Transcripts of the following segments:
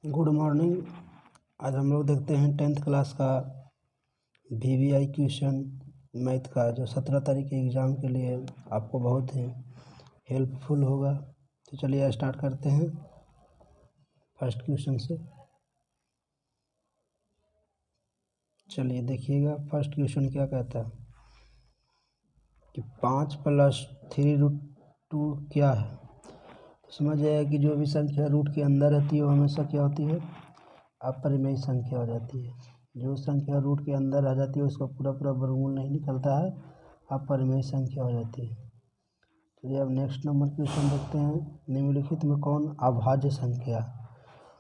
Good morning. आज हम लोग देखते हैं 10th क्लास का VVI क्वेश्चन मैथ का, जो 17 तारीख के एग्ज़ाम के लिए आपको बहुत ही हेल्पफुल होगा। तो चलिए स्टार्ट करते हैं फर्स्ट क्वेश्चन से। चलिए देखिएगा फर्स्ट क्वेश्चन क्या कहता है कि 5 + 3√2 क्या है। तो समझ आया कि जो भी संख्या रूट के अंदर रहती है वो हमेशा क्या होती है, अपरिमेय संख्या हो जाती है। जो संख्या रूट के अंदर आ जाती है उसका पूरा वर्गमूल नहीं निकलता है, अपरिमेय संख्या हो जाती है। चलिए अब नेक्स्ट नंबर क्वेश्चन देखते हैं। निम्नलिखित में कौन अभाज्य संख्या।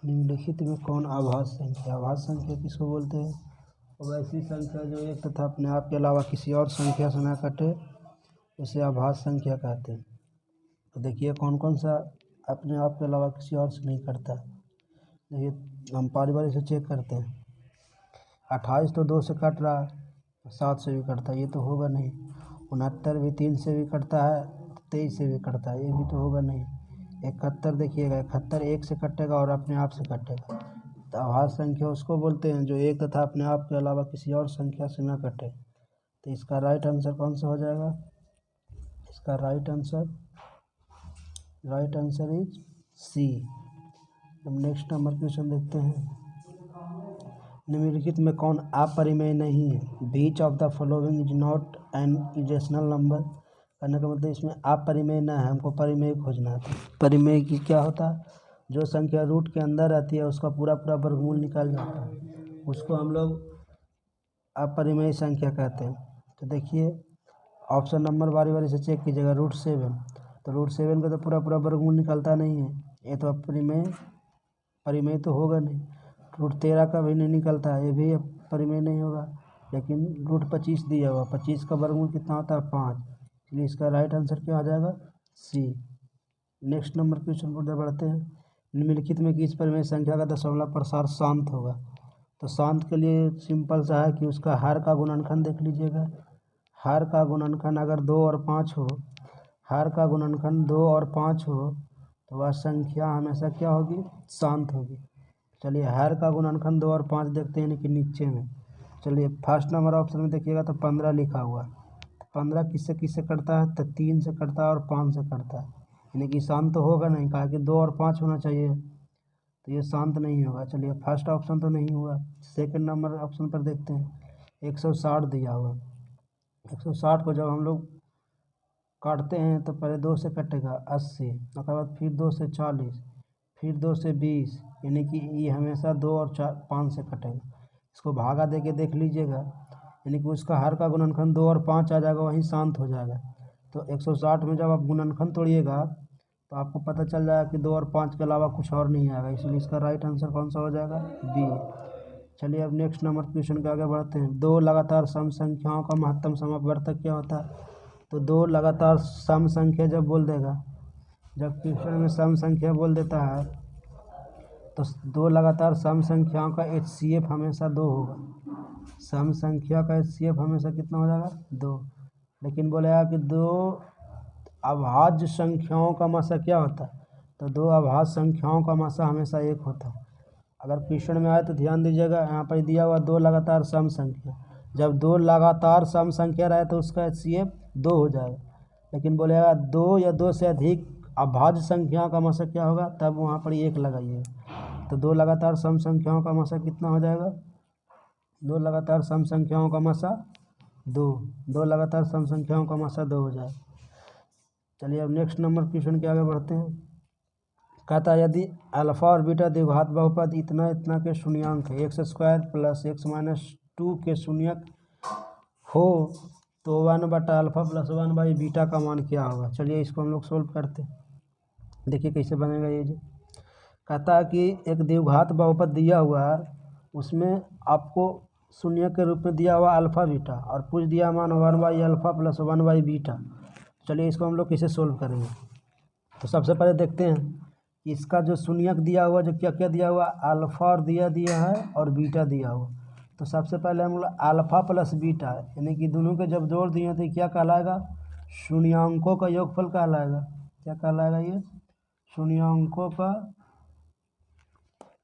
निम्नलिखित में कौन अभाज्य संख्या। अभाज्य संख्या किसको बोलते हैं? वो ऐसी संख्या जो एक तथा अपने आप के अलावा किसी और संख्या से न कटे, उसे अभाज्य संख्या कहते हैं। तो देखिए कौन कौन सा अपने आप के अलावा किसी और से नहीं कटता। देखिए हम बारी से चेक करते हैं। 28 तो 2 से कट रहा है, 7 से भी कटता है, ये तो होगा नहीं। 69 भी 3 से भी कटता है, 23 से भी कटता है, ये भी तो होगा नहीं। 71 देखिएगा, 71 1 से कटेगा और अपने आप से कटेगा। तो अभाज्य संख्या उसको बोलते हैं जो एक तथा अपने आप के अलावा किसी और संख्या से न कटे। तो इसका राइट आंसर कौन सा हो जाएगा? इसका राइट आंसर इज सी। अब नेक्स्ट नंबर क्वेश्चन देखते हैं। निम्नलिखित में कौन अपरिमेय नहीं है। Which of the following is not an irrational number. कहने का मतलब इसमें अपरिमेय ना है, हमको परिमेय खोजना है। परिमेय की क्या होता है? जो संख्या रूट के अंदर रहती है उसका पूरा वर्गमूल निकाल जाता है, उसको हम लोग अपरिमेय संख्या कहते हैं। तो देखिए ऑप्शन नंबर बारी से चेक कीजिएगा। √7, तो √7 का तो पूरा वर्गमूल निकलता नहीं है, ये तो परिमेय तो होगा नहीं। √13 का भी नहीं निकलता है, ये भी परिमेय नहीं होगा। लेकिन √25 दिया हुआ, 25 का वर्गमूल कितना होता है? 5। इसलिए इसका राइट आंसर क्या हो जाएगा? सी। नेक्स्ट नंबर क्वेश्चन पर बढ़ते हैं। निम्नलिखित में किस परिमेय संख्या का दशमलव प्रसार शांत होगा। तो शांत के लिए सिंपल सा है कि उसका हर का गुणनखंड देख लीजिएगा। हर का गुणनखंड अगर 2 और 5 हो, हर का गुणनखंड 2 और 5 हो तो वह संख्या हमेशा क्या होगी? शांत होगी। चलिए हर का गुणनखंड 2 और 5 देखते हैं, यानी कि नीचे में। चलिए फर्स्ट नंबर ऑप्शन में देखिएगा तो 15 लिखा हुआ है। तो 15 किससे कटता है? तो 3 से कटता है और 5 से कटता है, यानी कि शांत तो होगा नहीं, कहा कि 2 और 5 होना चाहिए, तो ये शांत नहीं होगा। चलिए फर्स्ट ऑप्शन तो नहीं हुआ। सेकंड नंबर ऑप्शन पर देखते हैं। 160 दिया हुआ, 160 को जब हम लोग काटते हैं तो पहले 2 से कटेगा 80, उसके बाद फिर 2 से 40, फिर 2 से 20, यानी कि ये हमेशा 2 और 5 से कटेगा। इसको भागा दे के देख लीजिएगा, यानी कि उसका हर का गुणनखंड 2 और 5 आ जाएगा, वहीं शांत हो जाएगा। तो 160 में जब आप गुणनखंड तोड़िएगा तो आपको पता चल जाएगा कि 2 और 5 के अलावा कुछ और नहीं आएगा, इसलिए इसका राइट आंसर कौन सा हो जाएगा? बी। चलिए अब नेक्स्ट नंबर क्वेश्चन के आगे बढ़ते हैं। 2 लगातार सम संख्याओं का महत्तम समवर्तक क्या होता है। तो 2 लगातार सम संख्या जब बोल देगा, जब क्वेश्चन में सम संख्या बोल देता है तो 2 लगातार सम संख्याओं का HCF हमेशा 2 होगा। सम संख्या का HCF हमेशा कितना हो जाएगा? 2। लेकिन बोलेगा कि 2 अभाज्य संख्याओं का मासा क्या होता है। तो 2 अभाज्य संख्याओं का मासा हमेशा 1 होता है। अगर क्वेश्चन में आए तो ध्यान दीजिएगा, यहाँ पर दिया हुआ 2 लगातार सम संख्या। जब 2 लगातार सम संख्या रहे तो उसका HCF 2 हो जाएगा। लेकिन बोलेगा 2 या 2 से अधिक अभाज्य संख्याओं का मासा क्या होगा, तब वहाँ पर 1 लगाइएगा। तो 2 लगातार सम संख्याओं का मासा कितना हो जाएगा? 2 लगातार सम संख्याओं का मासा 2। 2 लगातार सम संख्याओं का मासा 2 हो जाएगा। चलिए अब नेक्स्ट नंबर क्वेश्चन के आगे बढ़ते हैं। कहता है यदि अल्फा और बीटा द्विघात बहुपद इतना के शून्यांक है, x² + x - 2 के शून्यक हो तो 1/α + 1/β का मान क्या होगा। चलिए इसको हम लोग सोल्व करते हैं। देखिए कैसे बनेगा ये जी। कहता है कि एक द्विघात बहुपद दिया हुआ है, उसमें आपको शून्य के रूप में दिया हुआ अल्फा बीटा और पूछ दिया मान 1/α + 1/β। चलिए इसको हम लोग कैसे सोल्व करेंगे। तो सबसे पहले देखते हैं कि इसका जो शून्यक दिया हुआ, जो क्या क्या दिया हुआ, अल्फा और दिया है और बीटा दिया हुआ। तो सबसे पहले हम लोग अल्फा + बीटा, यानी कि दोनों के जब जोड़ दिए तो क्या कहलाएगा? शून्यांकों का योगफल कहलाएगा। क्या कहलाएगा ये? शून्यांकों का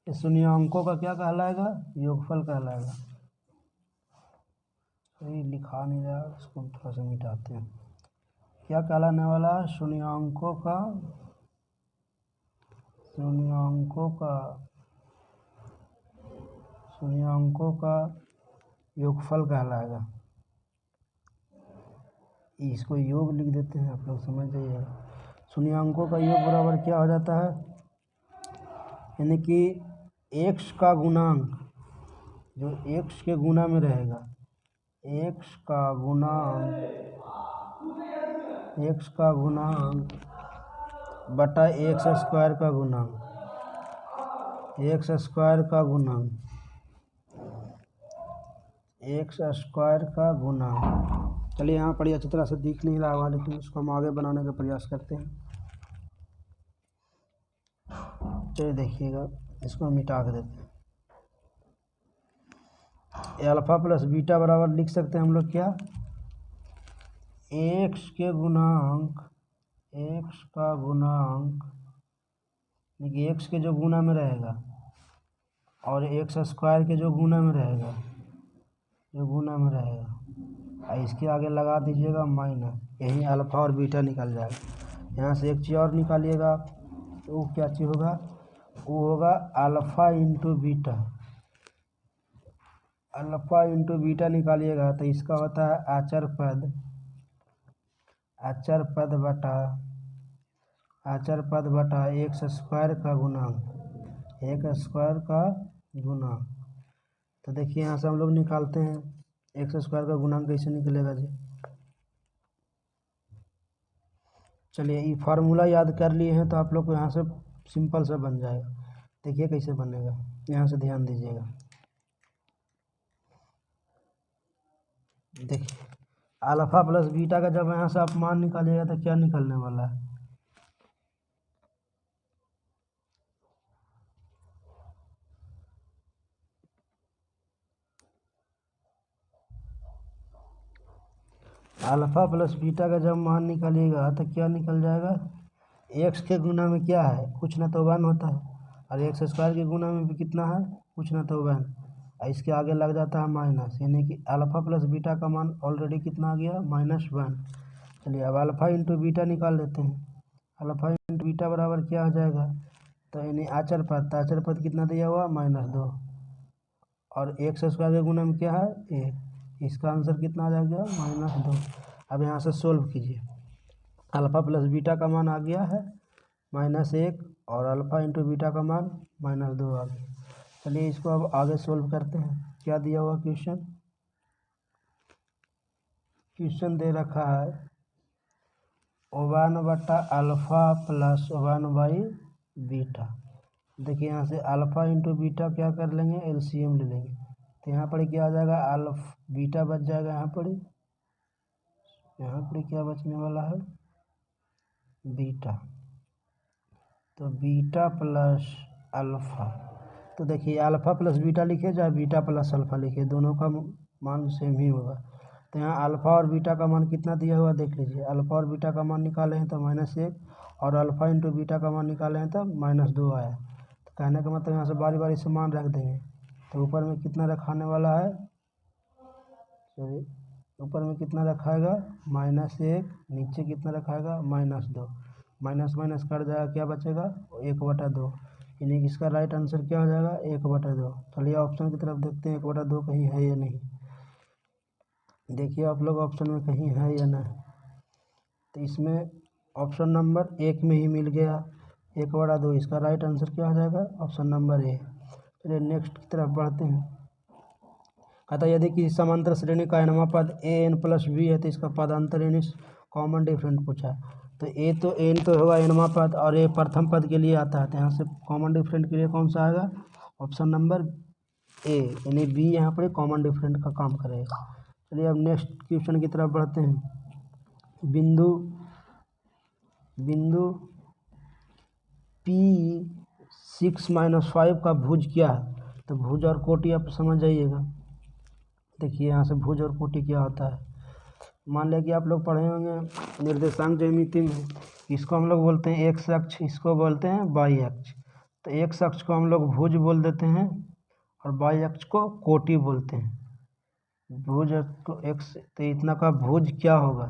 इस शून्याङ्कों का क्या कहलाएगा? योगफल कहलाएगा। सही लिखा नहीं रहा, इसको थोड़ा सा मिटाते हैं। क्या कहलाने वाला है? शून्याङ्कों का योगफल कहलाएगा। इसको योग लिख देते हैं, आप लोग समझ जाइएगा। शून्याङ्कों का योग बराबर क्या हो जाता है? यानी कि x का गुणांक जो x के गुना में रहेगा, x का गुणांक बटा एक्स स्क्वायर का गुणांक। चलिए यहाँ पर अच्छी तरह से दिख नहीं रहा है, लेकिन इसको हम आगे बनाने का प्रयास करते हैं। चलिए देखिएगा, इसको हम मिटा के देते हैं। अल्फा प्लस बीटा बराबर लिख सकते हैं हम लोग क्या? एक्स का गुणांक देखिए एक्स के जो गुना में रहेगा और एक्स स्क्वायर के जो गुना में रहेगा, और इसके आगे लगा दीजिएगा माइनस, यही अल्फा और बीटा निकल जाएगा। यहाँ से एक चीज़ और निकालिएगा, तो वो क्या चीज़ होगा? वो होगा अल्फा इंटू बीटा निकालिएगा तो इसका होता है आचर पद बटा एक्स स्क्वायर का गुणांक। तो देखिए यहाँ से हम लोग निकालते हैं एक्स स्क्वायर का गुणांक कैसे निकलेगा जी। चलिए ये फार्मूला याद कर लिए हैं तो आप लोग को यहाँ से सिंपल सा बन जाएगा। देखिए कैसे बनेगा, यहाँ से ध्यान दीजिएगा। देखिए अल्फा प्लस बीटा का जब यहाँ से आप मान निकालिएगा तो क्या निकलने वाला है? अल्फा प्लस बीटा का जब मान निकालिएगा तो क्या निकल जाएगा? एक्स के गुना में क्या है? कुछ ना तो 1 होता है, और एक्स स्क्वायर के गुना में भी कितना है? कुछ ना तो 1, और इसके आगे लग जाता है माइनस, यानी कि अल्फा प्लस बीटा का मान ऑलरेडी कितना आ गया? -1। चलिए अब अल्फा इंटू बीटा निकाल लेते हैं। अल्फा इंटू बीटा बराबर क्या हो जाएगा? तो यानी आचर पद कितना दिया हुआ? -2, और एक्स स्क्वायर के गुना में क्या है? 1। इसका आंसर कितना आ जाएगा? -2। अब यहाँ से सोल्व कीजिए। अल्फा प्लस बीटा का मान आ गया है -1, और अल्फा इंटू बीटा का मान -2 आ गया। चलिए इसको अब आगे सोल्व करते हैं। क्या दिया हुआ क्वेश्चन दे रखा है 1/अल्फा प्लस 1/बीटा। देखिए यहाँ से अल्फा इंटू बीटा क्या कर लेंगे? एलसीएम ले लेंगे, तो यहाँ पर क्या आ जाएगा? बीटा बच जाएगा। यहाँ पर क्या बचने वाला है? बीटा। तो बीटा प्लस अल्फा, तो देखिए अल्फा प्लस बीटा लिखे चाहे बीटा प्लस अल्फा लिखे, दोनों का मान सेम ही होगा। तो यहाँ अल्फा और बीटा का मान कितना दिया हुआ देख लीजिए। अल्फा और बीटा का मान निकाले हैं तो -1, और अल्फा इंटू बीटा का मान निकाले हैं तो -2 आया। तो कहने का मतलब यहाँ से बारी बारी से मान रख देंगे। तो ऊपर में कितना रखाने वाला है? सॉरी, ऊपर में कितना रखाएगा? -1, नीचे कितना रखाएगा? -2। माइनस माइनस कट जाएगा, क्या बचेगा? 1/2, यानी कि इसका राइट आंसर क्या हो जाएगा? 1/2। चलिए ऑप्शन की तरफ देखते हैं 1/2 कहीं है या नहीं। देखिए आप लोग ऑप्शन में कहीं है या नहीं। तो इसमें ऑप्शन नंबर 1 में ही मिल गया 1/2। इसका राइट आंसर क्या हो जाएगा? Option number A. चलिए नेक्स्ट की तरफ बढ़ते हैं। कहता है यदि किसी समांतर श्रेणी का nवां पद an प्लस बी है तो इसका पदांतर यानी कॉमन डिफरेंट पूछा। तो ए तो n तो होगा nवां पद, और ए प्रथम पद के लिए आता है, तो यहाँ से कॉमन डिफरेंट के लिए कौन सा आएगा? ऑप्शन नंबर ए, यानी बी यहाँ पर कॉमन डिफरेंट का काम करेगा। चलिए अब नेक्स्ट क्वेश्चन की तरफ बढ़ते हैं। बिंदु P6-5 का भुज क्या है? तो भुज और कोटि आप समझ जाइएगा। देखिए यहाँ से भुज और कोटि क्या होता है। मान लिया कि आप लोग पढ़े होंगे निर्देशांक ज्यामिति में, इसको हम लोग बोलते हैं एक्स अक्ष, इसको बोलते हैं वाई अक्ष। तो एक्स अक्ष को हम लोग भुज बोल देते हैं और वाई अक्ष को कोटि बोलते हैं। भुज को एक्स, तो इतना का भुज क्या होगा?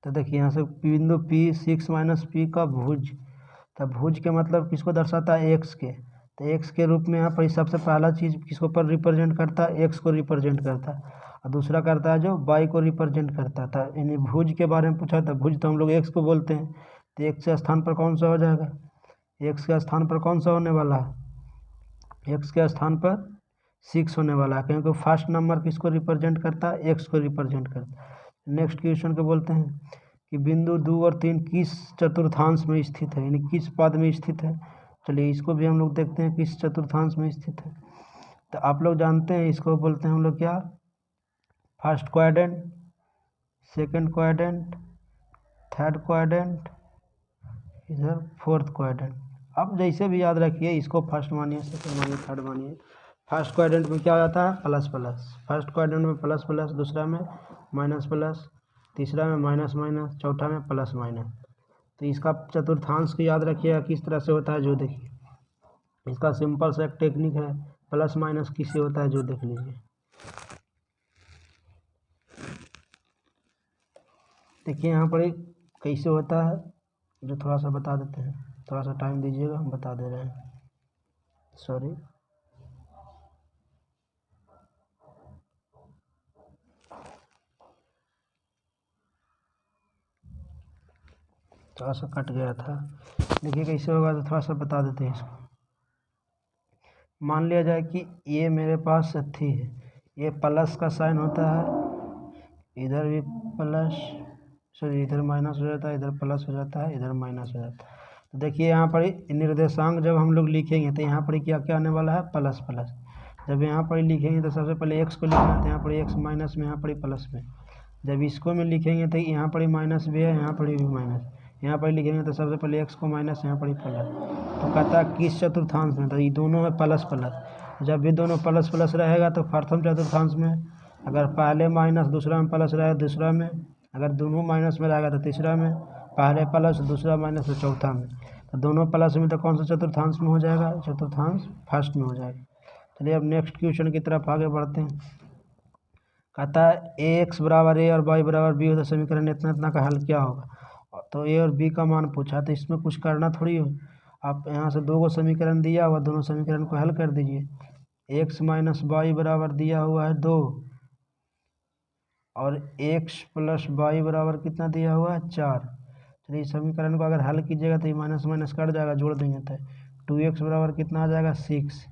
तो देखिए यहाँ से बिंदु P 6 माइनस पी का भुज, तो भुज के मतलब किसको दर्शाता है? एक्स के। तो एक्स के रूप में यहाँ पर सबसे पहला चीज़ किसको पर रिप्रेजेंट करता है? एक्स को रिप्रेजेंट करता है। और दूसरा करता है जो वाई को रिप्रेजेंट करता था। यानी भुज के बारे में पूछा था, भुज तो हम लोग एक्स को बोलते हैं, तो एक्स के स्थान पर कौन सा हो जाएगा? एक्स के स्थान पर कौन सा होने वाला है? एक्स के स्थान पर 6 होने वाला है, क्योंकि फर्स्ट नंबर किसको रिप्रेजेंट करता है? एक्स को रिप्रेजेंट करता है। नेक्स्ट क्वेश्चन को बोलते हैं कि बिंदु 2 और 3 किस चतुर्थांश में स्थित है, यानी किस पद में स्थित है। चलिए इसको भी हम लोग देखते हैं किस चतुर्थांश में स्थित है। तो आप लोग जानते हैं इसको बोलते हैं हम लोग क्या? First quadrant, second quadrant, third quadrant, इधर फोर्थ क्वाड्रेंट। अब जैसे भी याद रखिए, इसको फर्स्ट मानिए, सेकंड मानिए, थर्ड मानिए। फर्स्ट क्वाड्रेंट में क्या हो जाता है? Plus plus. फर्स्ट क्वाड्रेंट में प्लस प्लस, दूसरा में माइनस प्लस, तीसरा में माइनस माइनस, चौथा में प्लस माइनस। तो इसका चतुर्थांश को याद रखिएगा किस तरह से होता है, जो देखिए इसका सिंपल सा एक टेक्निक है, प्लस माइनस किससे होता है, जो देख लीजिए। देखिए यहाँ पर एक कैसे होता है, जो थोड़ा सा बता देते हैं, थोड़ा सा टाइम दीजिएगा, हम बता दे रहे हैं। सॉरी, थोड़ा सा कट गया था। देखिए कैसे होगा, तो थोड़ा सा बता देते हैं इसको। मान लिया जाए कि ये मेरे पास थी, ये प्लस का साइन होता है, इधर भी प्लस, सॉरी इधर माइनस हो जाता है, इधर प्लस हो जाता है, इधर माइनस हो जाता है। तो देखिए यहाँ पर निर्देशांक जब हम लोग लिखेंगे तो यहाँ पर क्या क्या आने वाला है? Plus plus. जब यहाँ पर लिखेंगे तो सबसे पहले एक्स को लिखना है, तो यहाँ पर एक्स माइनस में, यहाँ पर प्लस में। जब इसको में लिखेंगे तो यहाँ पर माइनस भी है, यहाँ पर भी माइनस। यहाँ पर लिखेंगे तो सबसे पहले एक्स को माइनस, यहाँ पर प्लस। तो कहता है किस चतुर्थांश में? तो ये दोनों है प्लस प्लस। जब भी दोनों प्लस प्लस रहेगा तो प्रथम चतुर्थांश में, अगर पहले माइनस दूसरा में प्लस रहेगा दूसरा में, अगर दोनों माइनस में रहेगा तो तीसरा में, पहले प्लस दूसरा माइनस तो चौथा में। तो दोनों प्लस में तो कौन सा चतुर्थांश में हो जाएगा? चतुर्थांश फर्स्ट में हो जाएगा। चलिए अब नेक्स्ट क्वेश्चन की तरफ आगे बढ़ते हैं। कहता है ए एक्स बराबर ए और वाई बराबर बी हो तो समीकरण इतना इतना का हल क्या होगा? तो ए और बी का मान पूछा, तो इसमें कुछ करना थोड़ी हो। आप यहाँ से दो समीकरण दिया हुआ, दोनों समीकरण को हल कर दीजिए। एक्स माइनस वाई बराबर दिया हुआ है 2, और एक्स प्लस वाई बराबर कितना दिया हुआ है? 4। चलिए इस समीकरण को अगर हल कीजिएगा तो ये माइनस माइनस कट जाएगा, जोड़ देंगे तो 2x बराबर कितना आ जाएगा? 6।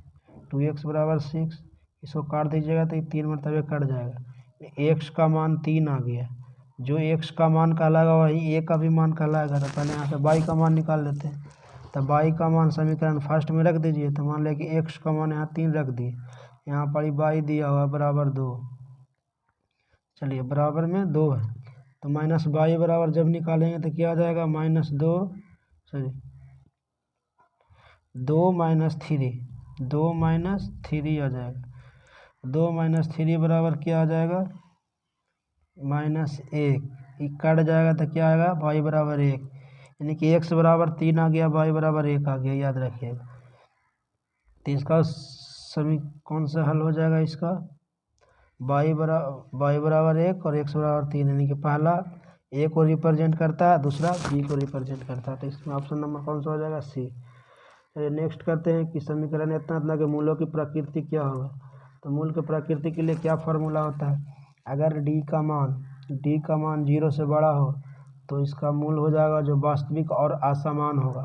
2x बराबर 6, इसको काट दीजिएगा तो ये 3 मरतबे कट जाएगा। एक्स का मान 3 आ गया, जो एक्स का मान कहलाएगा वही ए का भी मान कहलाएगा। तो पहले यहाँ से वाई का मान निकाल लेते हैं। तो वाई का मान समीकरण फर्स्ट में रख दीजिए। तो मान लिया कि एक्स का मान यहाँ 3 रख दिए, यहाँ पर वाई दिया हुआ बराबर 2। चलिए बराबर में 2 है, तो माइनस वाई बराबर जब निकालेंगे तो क्या आ जाएगा? -2, सॉरी 2 माइनस 3, 2 माइनस 3 आ जाएगा। 2 माइनस 3 बराबर क्या आ जाएगा? -1। ये कट जाएगा तो क्या आएगा? वाई बराबर 1, यानी कि एक्स बराबर 3 आ गया, वाई बराबर 1 आ गया, याद रखिएगा। तो इसका सभी कौन सा हल हो जाएगा? इसका वाई बराबर 1 और एक्स बराबर 3, यानी कि पहला ए को रिप्रेजेंट करता है, दूसरा बी को रिप्रेजेंट करता है। तो इसमें ऑप्शन नंबर कौन सा हो जाएगा? सी। चलिए नेक्स्ट करते हैं कि समीकरण इतना इतना के मूलों की प्रकृति क्या होगा। तो मूल की प्रकृति के लिए क्या फार्मूला होता है? अगर डी का मान 0 से बड़ा हो तो इसका मूल हो जाएगा जो वास्तविक और असमान होगा।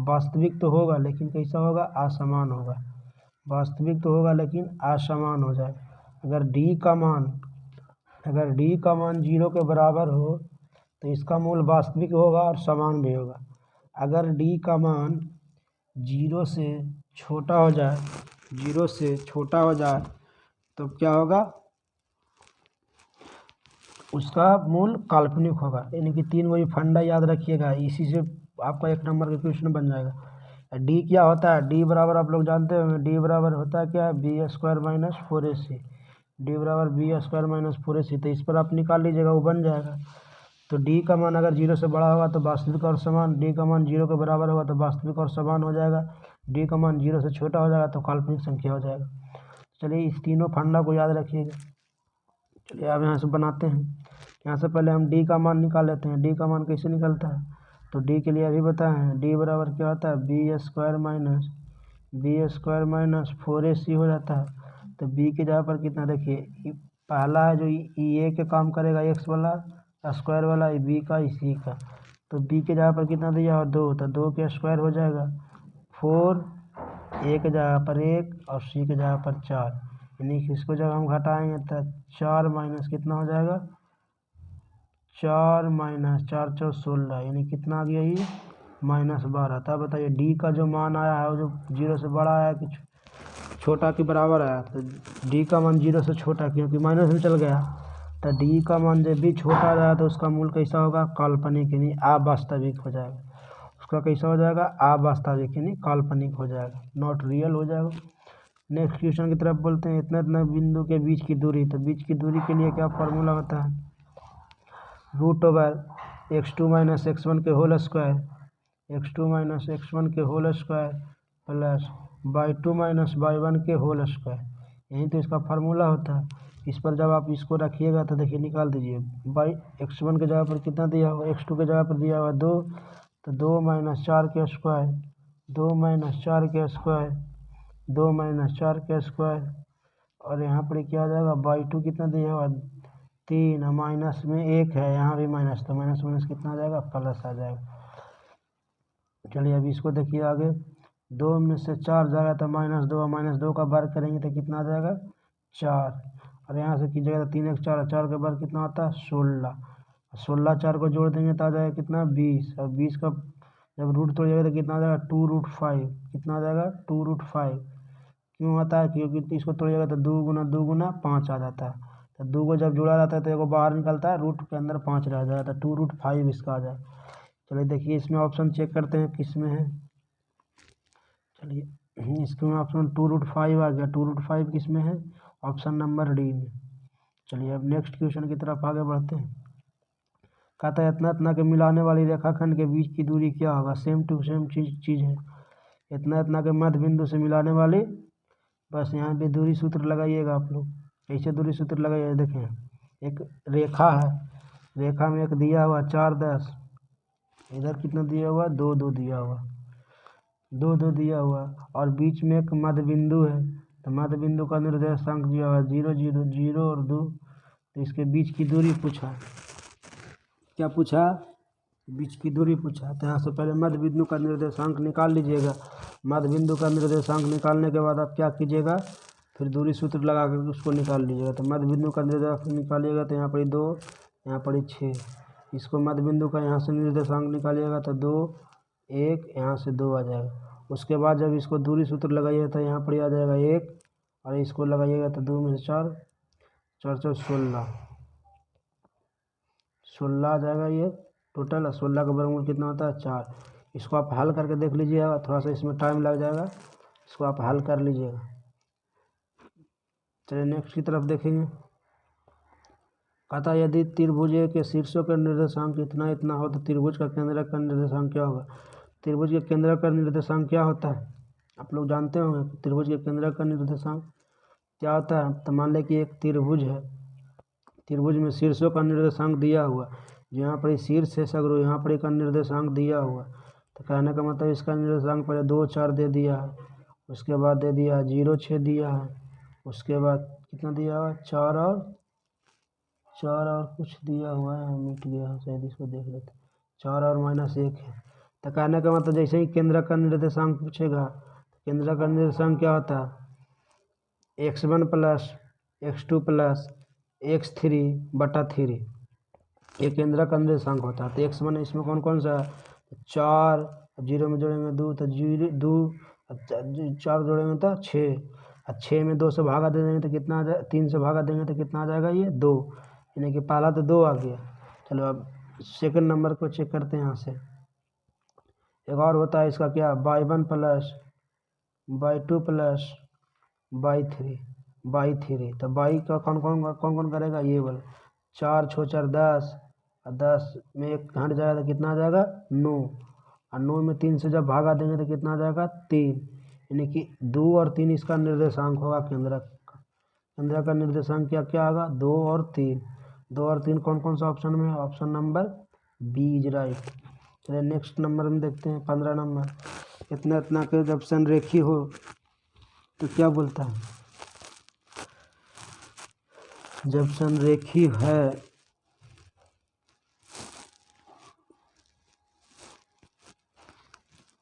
वास्तविक तो होगा लेकिन कैसा होगा? असमान होगा। वास्तविक तो होगा लेकिन असमान हो जाएगा। अगर डी का मान 0 के बराबर हो तो इसका मूल वास्तविक होगा और समान भी होगा। अगर डी का मान 0 से छोटा हो जाए तो क्या होगा? उसका मूल काल्पनिक होगा। यानी कि 3 वही फंडा याद रखिएगा, इसी से आपका 1 नंबर का क्वेश्चन बन जाएगा। डी क्या होता है? डी बराबर आप लोग जानते हैं, डी बराबर होता है क्या? b² minus 4ac। डी बराबर b² माइनस 4ac। तो इस पर आप निकाल लीजिएगा, वो बन जाएगा। तो डी का मान अगर 0 से बड़ा होगा तो वास्तविक और समान, डी का मान 0 के बराबर होगा तो वास्तविक और समान हो जाएगा, डी का मान 0 से छोटा हो जाएगा तो काल्पनिक संख्या हो जाएगा। चलिए इस तीनों फंडा को याद रखिएगा। चलिए अब यहाँ से बनाते हैं। यहाँ से पहले हम डी का मान निकाल लेते हैं। डी का मान कैसे निकलता है, तो डी के लिए अभी बताए हैं, डी बराबर क्या होता है, बी स्क्वायर माइनस 4ac हो जाता है। तो बी के जगह पर कितना, देखिए पहला है जो ए के काम करेगा, एक्स वाला स्क्वायर वाला, बी का सी का। तो बी के जगह पर कितना दिया हो, 2, तो 2 के स्क्वायर हो जाएगा 4, ए के जगह पर 1 और सी के जगह पर 4, यानी कि इसको जब हम घटाएंगे तो 4 माइनस कितना हो जाएगा, 4 माइनस 4 4 16, यानी कितना आ गया ये -12। तब बताइए डी का जो मान आया है वो जो 0 से बड़ा आया कि छोटा के बराबर आया, तो डी का मान 0 से छोटा, क्योंकि माइनस में चल गया। तो डी का मान जब भी छोटा आ जाए तो उसका मूल कैसा होगा, काल्पनिक यानी अवास्तविक हो जाएगा। उसका कैसा हो जाएगा, अवास्तविक यानी काल्पनिक हो जाएगा, नॉट रियल हो जाएगा। नेक्स्ट क्वेश्चन की तरफ बोलते हैं। इतना इतना बिंदु के बीच की दूरी, तो बीच की दूरी के लिए क्या फॉर्मूला होता है, √x2 - x1 के होल स्क्वायर, x2 - x1 के whole square plus y2 - y1 के होल स्क्वायर, यही तो इसका फार्मूला होता है। इस पर जब आप इसको रखिएगा तो देखिए निकाल दीजिए, x1 के जगह पर कितना दिया हुआ, x2 के जगह पर दिया हुआ 2, तो 2 - 4 के स्क्वायर, 2 - 4 के स्क्वायर, 2 - 4 के स्क्वायर, और यहाँ पर क्या आ जाएगा, y2 कितना दिया हुआ 3, माइनस में 1 है, यहाँ भी माइनस, तो माइनस माइनस कितना आ जाएगा, प्लस आ जाएगा। चलिए अभी इसको देखिए आगे, 2 में से 4 जाएगा तो -2 का वर्ग करेंगे तो कितना आ जाएगा, 4, और यहाँ से कीजिएगा तो 3 1 4, 4 का वर्ग कितना आता है, 16, 16 4 को जोड़ देंगे तो आ जाएगा कितना, 20, और 20 का जब रूट तोड़िएगा तो कितना आ जाएगा, 2√5, कितना आ जाएगा, 2√5। क्यों आता है, क्योंकि इसको तोड़िएगा तो 2 गुना 2 गुना 5 आ जाता है, तो 2 को जब जोड़ा जाता है तो एगो बाहर निकलता है, रूट के अंदर 5 रह जाएगा, तो 2√5 इसका आ जाए। चलिए देखिए इसमें ऑप्शन चेक करते हैं किस में है। चलिए इसमें ऑप्शन 2√5 आ गया, 2√5 किस में है, ऑप्शन नंबर डी में। चलिए अब नेक्स्ट क्वेश्चन की तरफ आगे बढ़ते हैं। कहता है इतना इतना के मिलाने वाली रेखाखंड के बीच की दूरी क्या होगा, सेम टू सेम चीज़ है, इतना इतना के मध्य बिंदु से मिलाने वाली, बस यहाँ पे दूरी सूत्र लगाइएगा आप लोग। कैसे दूरी सूत्र लगाइए, देखें एक रेखा है, रेखा में एक दिया हुआ 4 10, इधर कितना दिया हुआ, 2 2 दिया हुआ, 2 2 दिया हुआ, और बीच में एक मध्य बिंदु है, तो मध्य बिंदु का निर्देशांक दिया हुआ 0 0 0 और 2, तो इसके बीच की दूरी पूछा, क्या पूछा, बीच की दूरी पूछा। तो यहाँ से पहले मध्य बिंदु का निर्देशांक निकाल लीजिएगा। मध्य बिंदु का निर्देशांक निकालने के बाद आप क्या कीजिएगा, फिर दूरी सूत्र लगा कर उसको निकाल लीजिएगा। तो मध्य बिंदु का निर्देशांक निकालिएगा तो यहाँ पड़ी 2, यहाँ पड़ी 6, इसको मध्य बिंदु का यहाँ से निर्देशांक निकालिएगा तो 2 1, यहाँ से 2 आ जाएगा। उसके बाद जब इसको दूरी सूत्र लगाइएगा तो यहाँ पर आ जाएगा 1, और इसको लगाइएगा तो 2 में से 4 4 4 16 आ जाएगा ये टोटल। 16 का वर्गमूल कितना होता है, 4। इसको आप हल करके देख लीजिएगा, थोड़ा सा इसमें टाइम लग जाएगा, इसको आप हल कर लीजिएगा। चलिए नेक्स्ट की तरफ देखेंगे। कहता है यदि त्रिभुज के शीर्षों का निर्देशांक इतना इतना हो तो त्रिभुज का केंद्रक का निर्देशांक क्या होगा। त्रिभुज के केंद्रक का निर्देशांक क्या होता है, आप लोग जानते होंगे। त्रिभुज के केंद्रक का निर्देशांक क्या होता है, तो मान लें कि एक त्रिभुज है, त्रिभुज में शीर्षों का निर्देशांक दिया हुआ, यहाँ पर शीर्ष है सगरो, यहाँ पर एक निर्देशांक दिया हुआ, तो कहने का मतलब इसका निर्देशांक पहले 2 4 दे दिया है, उसके बाद दे दिया 0 6 दिया है, उसके बाद कितना दिया हुआ 4 और कुछ दिया हुआ है, मिट गया शायद, इसको देख लेते, 4 और -1 है। तो कहने का मतलब जैसे ही केंद्रक का निर्देशांक पूछेगा, केंद्रक का निर्देशांक क्या होता है, x1 + x2 + x3/3, ये केंद्रक का निर्देशांक होता है। तो x1 इसमें कौन कौन सा, 4, 0 में जोड़ेंगे 2 तो 2, 4 जोड़ेंगे तो 6, और 6 में 2 से भागा दे देंगे तो कितना आ जाए, 3 से भागा देंगे तो कितना आ जाएगा, ये 2, यानी कि पहला तो 2 आ गया। चलो अब सेकंड नंबर को चेक करते हैं। यहाँ से एक और होता है इसका क्या, y1 + y2 + y3। तो y का कौन कौन करेगा, ये वाला 4 6 4 10, और 10 में 1 हट जाएगा तो कितना आ जाएगा 9, और 9 में 3 से जब भागा देंगे तो कितना आ जाएगा 3, यानी कि 2 और 3 इसका निर्देशांक होगा केंद्रक का। केंद्रक का निर्देशांक क्या क्या होगा 2 और 3। 2 और 3 कौन कौन सा ऑप्शन में है, option number B is right. चलिए नेक्स्ट नंबर में देखते हैं 15 नंबर। इतना इतना के जब संरेखी हो तो क्या बोलता है, जब संरेखी है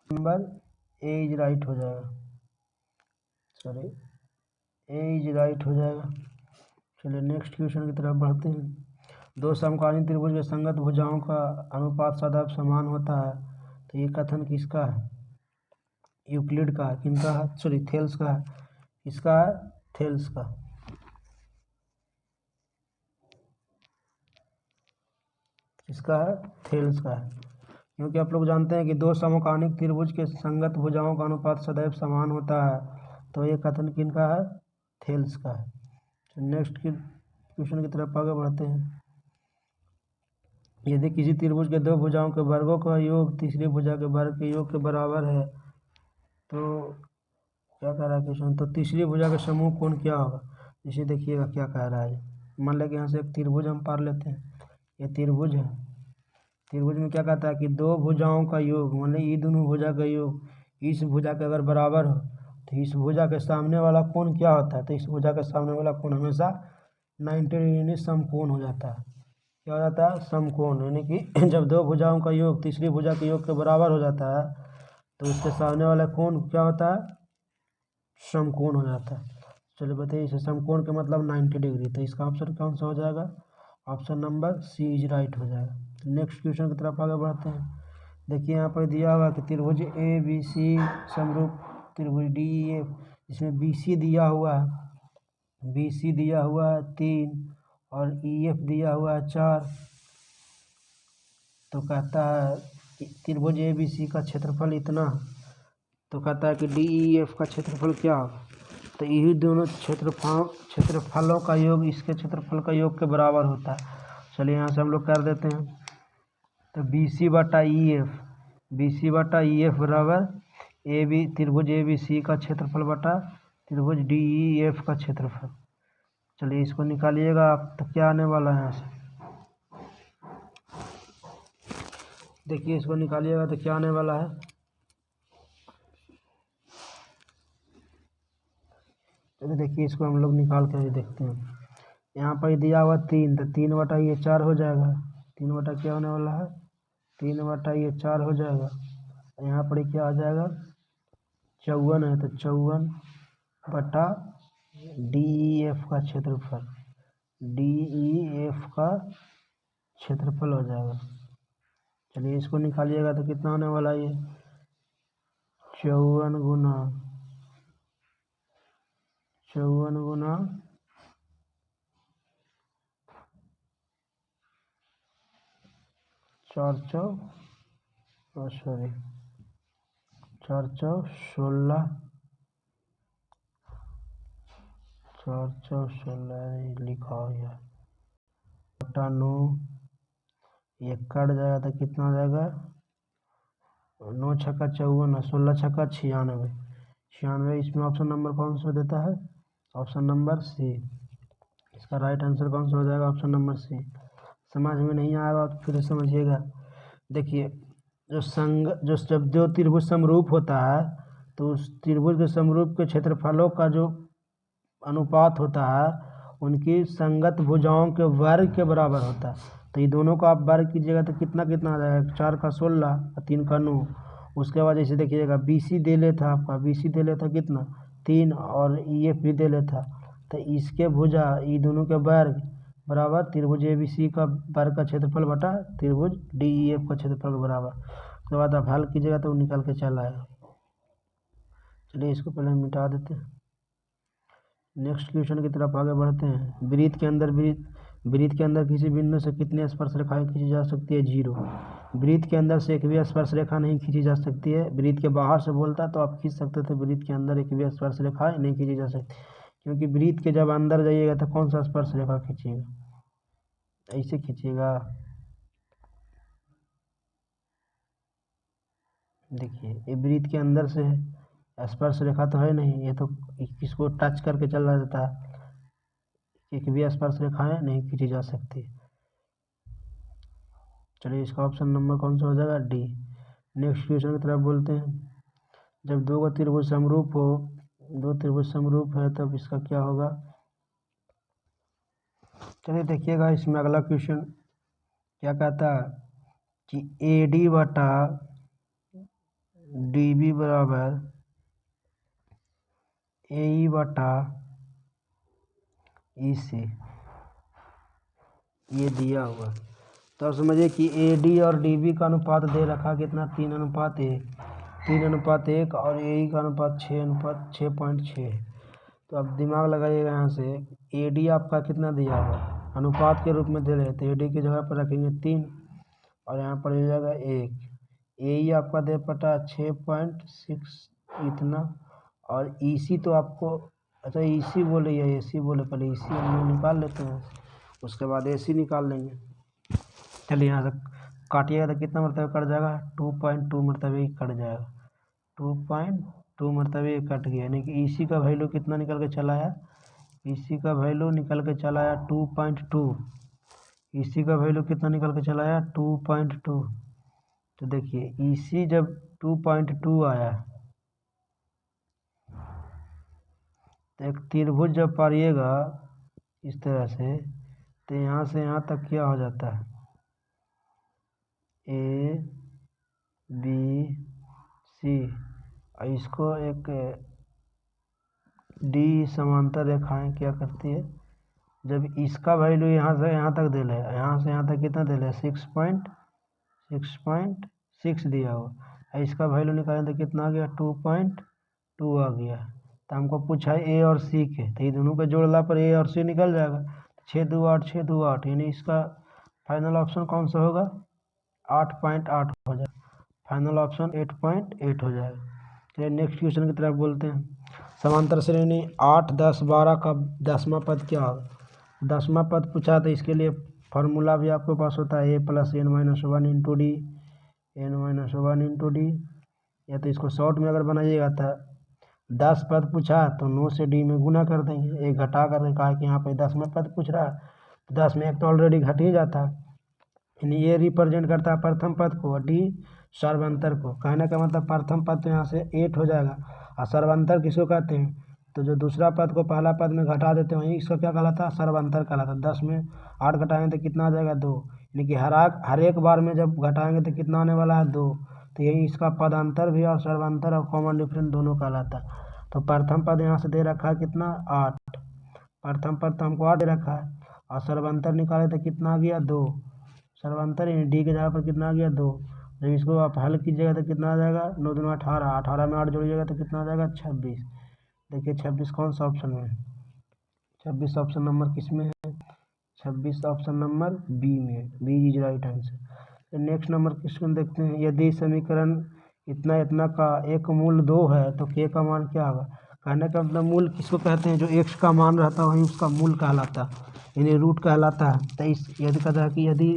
नंबर ए इज राइट हो जाएगा, सॉरी ए इज राइट हो जाएगा। चलिए नेक्स्ट क्वेश्चन की तरफ बढ़ते हैं। दो समकालीन त्रिभुज के संगत भुजाओं का अनुपात सदैव समान होता है, तो ये कथन किसका है, यूक्लिड का है, किनका है, सॉरी थेल्स का है, किसका है, थेल्स का। किसका है, थेल्स का है, क्योंकि आप लोग जानते हैं कि दो समकालिक त्रिभुज के संगत भुजाओं का अनुपात सदैव समान होता है, तो ये कथन किनका है, थेल्स का है। तो नेक्स्ट क्वेश्चन की तरफ आगे बढ़ते हैं। यदि किसी त्रिभुज के दो भुजाओं के वर्गों का योग तीसरी भुजा के वर्ग के योग के बराबर है, तो क्या कह रहा है क्वेश्चन, तो तीसरी भुजा का समूह कोण क्या होगा। इसे देखिएगा क्या कह रहा है। मान लें कि यहाँ से एक त्रिभुज हम पार लेते हैं, ये त्रिभुज है। त्रिभुज में क्या कहता है कि दो भुजाओं का योग, मान लें ये दोनों भुजा का योग इस भुजा के अगर बराबर हो, तो इस भुजा के सामने वाला कोण क्या होता है, तो इस भुजा के सामने वाला कोण हमेशा 90 डिग्री समकोण हो जाता है। क्या हो जाता है, समकोण, यानी कि जब दो भुजाओं का योग तीसरी भुजा के योग के बराबर हो जाता है, तो उसके सामने वाला कोण क्या होता है, समकोण हो जाता है। चलिए बताइए, इसे समकोण का मतलब 90 डिग्री, तो इसका ऑप्शन कौन सा हो जाएगा, option number C is right हो जाएगा। नेक्स्ट क्वेश्चन की तरफ आगे बढ़ते हैं। देखिए यहाँ पर दिया हुआ कि त्रिभुज ए बी सी समरूप त्रिभुज डी ई एफ, इसमें बी सी दिया हुआ है, बी सी दिया हुआ है 3 और ई एफ दिया हुआ है 4, तो कहता है कि त्रिभुज ए बी सी का क्षेत्रफल इतना, तो कहता है कि डी ई एफ का क्षेत्रफल क्या होगा, तो यही दोनों क्षेत्रफलों का योग इसके क्षेत्रफल का योग के बराबर होता है। चलिए यहाँ से हम लोग कर देते हैं, तो बी सी बटा ई एफ, बी सी बटा ई एफ बराबर ए बी त्रिभुज ए बी सी का क्षेत्रफल बटा त्रिभुज डी ई एफ का क्षेत्रफल। चलिए इसको निकालिएगा आप, तो क्या आने वाला है यहाँ से, देखिए इसको निकालिएगा तो क्या आने वाला है, चलिए देखिए इसको हम लोग निकाल कर देखते हैं। यहाँ पर दिया हुआ 3, तो 3 बटा ये 4 हो जाएगा, 3 बटा क्या होने वाला है, 3 बटा ये 4 हो जाएगा। यहाँ पर क्या आ जाएगा 54 है, तो 54 बटा डी ई एफ का क्षेत्रफल, डी ई एफ का क्षेत्रफल हो जाएगा। चलिए इसको निकालिएगा तो कितना होने वाला है, ये 54 गुना 4 सॉरी 4 16, 4 16 लिखा हो गया बटा 9, ये कट जाएगा तो कितना हो जाएगा, 9 छक्का 54, 16 छक्का 96, 96। इसमें ऑप्शन नंबर कौन सा देता है, ऑप्शन नंबर सी। इसका राइट आंसर कौन सा हो जाएगा, ऑप्शन नंबर सी। समझ में नहीं आएगा तो फिर समझिएगा। देखिए जब दो त्रिभुज समरूप होता है, तो उस त्रिभुज के समरूप के क्षेत्रफलों का जो अनुपात होता है उनकी संगत भुजाओं के वर्ग के बराबर होता है। तो ये दोनों का आप वर्ग कीजिएगा तो कितना कितना आ जाएगा, 4 का 16 और 3 का 9। उसके बाद जैसे देखिएगा बी सी दे लेता आपका, बी सी दे लेता कितना 3, और ई एफ भी दे लेता, तो इसके भुजा ये दोनों के वर्ग बराबर त्रिभुज ए बी सी का वर्ग का क्षेत्रफल बटा त्रिभुज डी ई एफ का क्षेत्रफल के बराबर। उसके बाद आप हल कीजिएगा तो वो निकल के चल आएगा। चलिए इसको पहले हम मिटा देते हैं। नेक्स्ट क्वेश्चन की तरफ आगे बढ़ते हैं। वृत्त के अंदर किसी बिंदु से कितनी स्पर्श रेखाएं खींची जा सकती है, 0। वृत्त के अंदर से एक भी स्पर्श रेखा नहीं खींची जा सकती है। वृत्त के बाहर से बोलता तो आप खींच सकते थे, वृत्त के अंदर एक भी स्पर्श रेखा नहीं खींची जा सकती, क्योंकि वृत्त के जब अंदर जाइएगा तो कौन सा स्पर्श रेखा खींचिएगा, ऐसे खींचिएगा, देखिए ये वृत्त के अंदर से है, स्पर्श रेखा तो है नहीं, ये तो किसको टच करके चल रहा रहता है, एक भी स्पर्श रेखाएं नहीं खींची जा सकती। चलिए इसका ऑप्शन नंबर कौन सा हो जाएगा, डी। नेक्स्ट क्वेश्चन की तरफ बोलते हैं। जब दो त्रिभुज समरूप हो, दो त्रिभुज समरूप है तब इसका क्या होगा। चलिए देखिएगा इसमें अगला क्वेश्चन क्या कहता है कि ए डी बटा डी बी बराबर ए ई बटा ई सी, ये दिया हुआ। तो अब समझिए कि ए डी और डी बी का अनुपात दे रखा कितना, 3:1, 3:1 और ए ई का अनुपात 6:6.6। तो अब दिमाग लगाइएगा यहाँ से, ए डी आपका कितना दिया हुआ, अनुपात के रूप में दे रहे तो ए डी की जगह पर रखेंगे 3 और यहाँ पर हो जाएगा 1। ए ई आपका दे पटा 6.6 इतना, और ई सी तो आपको, अच्छा ई सी बोले या ए सी बोले, पहले ई सी हम लोग निकाल लेते हैं, उसके बाद ए सी निकाल लेंगे। चलिए यहाँ से काटिएगा तो कितना मरतबे कट जाएगा, 2.2 मरतबे ही कट जाएगा, 2.2 मरतबे कट गया, यानी कि ई सी का वैल्यू कितना निकल के चला आया, ई सी का वैल्यू निकल के चला आया 2.2। ई सी का वैल्यू कितना निकल के चला आया 2.2। तो देखिए ई सी जब 2.2 आया तो एक त्रिभुज जब पारिएगा इस तरह से, तो यहाँ से यहाँ तक क्या हो जाता है, ए बी सी, और इसको एक डी समांतर रेखाएं क्या करती है, जब इसका वैल्यू यहाँ से यहाँ तक दे ले, यहाँ से यहाँ तक कितना दे ले 6.6 दिया हो, इसका वैल्यू निकालें तो कितना आ गया 2.2 आ गया। तो हमको पूछा है ए और सी के, तो ये दोनों का जोड़ला पर ए और सी निकल जाएगा, 6 2 8, 6 2 8, यानी इसका फाइनल ऑप्शन कौन सा होगा, 8.8 हो जाएगा, फाइनल ऑप्शन 8.8 हो जाएगा। चलिए नेक्स्ट क्वेश्चन की तरफ बोलते हैं। समांतर श्रेणी 8 10 12 का 10वां पद क्या होगा। 10वां पद पूछा तो इसके लिए फार्मूला भी आपके पास होता है, a + n-1 into D, n-1 into D, या तो इसको शॉर्ट में अगर बनाइएगा तो 10 पद पूछा तो 9 से डी में गुना कर देंगे, एक घटा कर कहा कि यहाँ पे 10वां पद पूछ रहा है, तो 10 में एक तो ऑलरेडी घट ही जाता है, यानी ये रिप्रेजेंट करता है प्रथम पद को, डी सर्वांतर को। कहने का मतलब प्रथम पद तो यहाँ से 8 हो जाएगा, और सर्वांतर किसको कहते हैं, तो जो दूसरा पद को पहला पद में घटा देते हैं वहीं इसको क्या कहलाता है, सर्वांतर कहलाता है। 10 में 8 घटाएंगे तो कितना आ जाएगा 2, यानी कि हर एक बार में जब घटाएंगे तो कितना आने वाला है 2, तो यही इसका पदांतर भी और सर्वांतर और कॉमन डिफरेंस दोनों कहलाता है। तो प्रथम पद यहाँ से दे रखा है कितना 8, प्रथम पद तो हमको 8 दे रखा है, और सर्वांतर निकाले तो कितना आ गया 2, सर्वांतर यानी डी के जगह पर कितना आ गया 2। जब इसको आप हल कीजिएगा तो कितना आ जाएगा 9 दूनी 18, 18 में 8 जोड़िएगा तो कितना आ जाएगा 26। देखिए 26 कौन सा ऑप्शन में है, 26 ऑप्शन नंबर किस में है, 26 ऑप्शन नंबर बी में, बी इज राइट आंसर। तो नेक्स्ट नंबर क्वेश्चन देखते हैं। यदि समीकरण इतना इतना का एक मूल 2 है तो के का मान क्या होगा। कहने का मतलब मूल किसको कहते हैं, जो एक्स का मान रहता है वहीं उसका मूल कहलाता है, यानी रूट कहलाता है। तो इस यदि कहता है कि यदि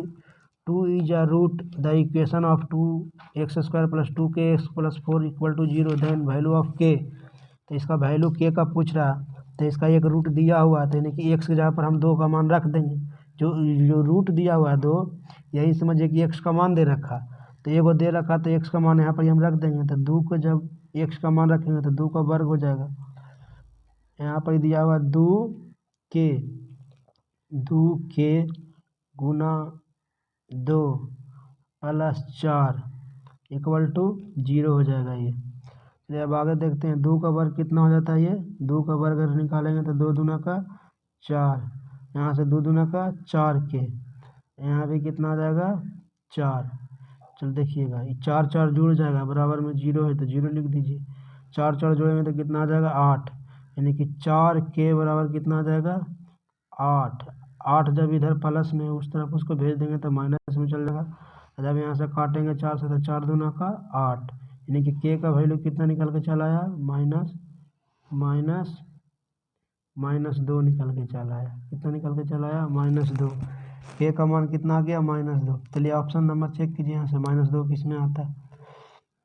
2 is a root the equation of 2x² + 2kx + 4 = 0 then value of K, तो इसका वैल्यू के का पूछ रहा, तो इसका एक रूट दिया हुआ है, तो यानी कि एक्स की जगह पर हम 2 का मान रख देंगे, जो रूट दिया हुआ है 2, यही समझिए कि एक्स का मान दे रखा, तो एगो दे रखा तो एक्स का मान यहाँ पर हम रख देंगे, तो 2 को जब एक्स का मान रखेंगे तो 2 का वर्ग हो जाएगा, यहाँ पर दिया हुआ 2k गुना 2 + 4 = 0 हो जाएगा ये। चलिए अब आगे देखते हैं, 2 का वर्ग कितना हो जाता है, ये 2 का वर्ग अगर निकालेंगे तो 2 दूना का 4, यहाँ से 2 दूना का 4k, यहाँ भी कितना आ जाएगा 4। चल देखिएगा ये 4 4 जुड़ जाएगा, बराबर में 0 है तो 0 लिख दीजिए, 4 4 जोड़ेंगे तो कितना आ जाएगा 8, यानी कि 4k बराबर कितना आ जाएगा 8। 8 जब इधर प्लस में उस तरफ उसको भेज देंगे तो माइनस में चल जाएगा, जब यहाँ से काटेंगे 4 से तो 4 दूना का 8, यानी कि के का वैल्यू कितना निकल के चला आया -2 निकल के चला आया, कितना निकल के चला आया -2, के का मान कितना आ गया -2। चलिए ऑप्शन नंबर चेक कीजिए यहाँ से -2 किस में आता है,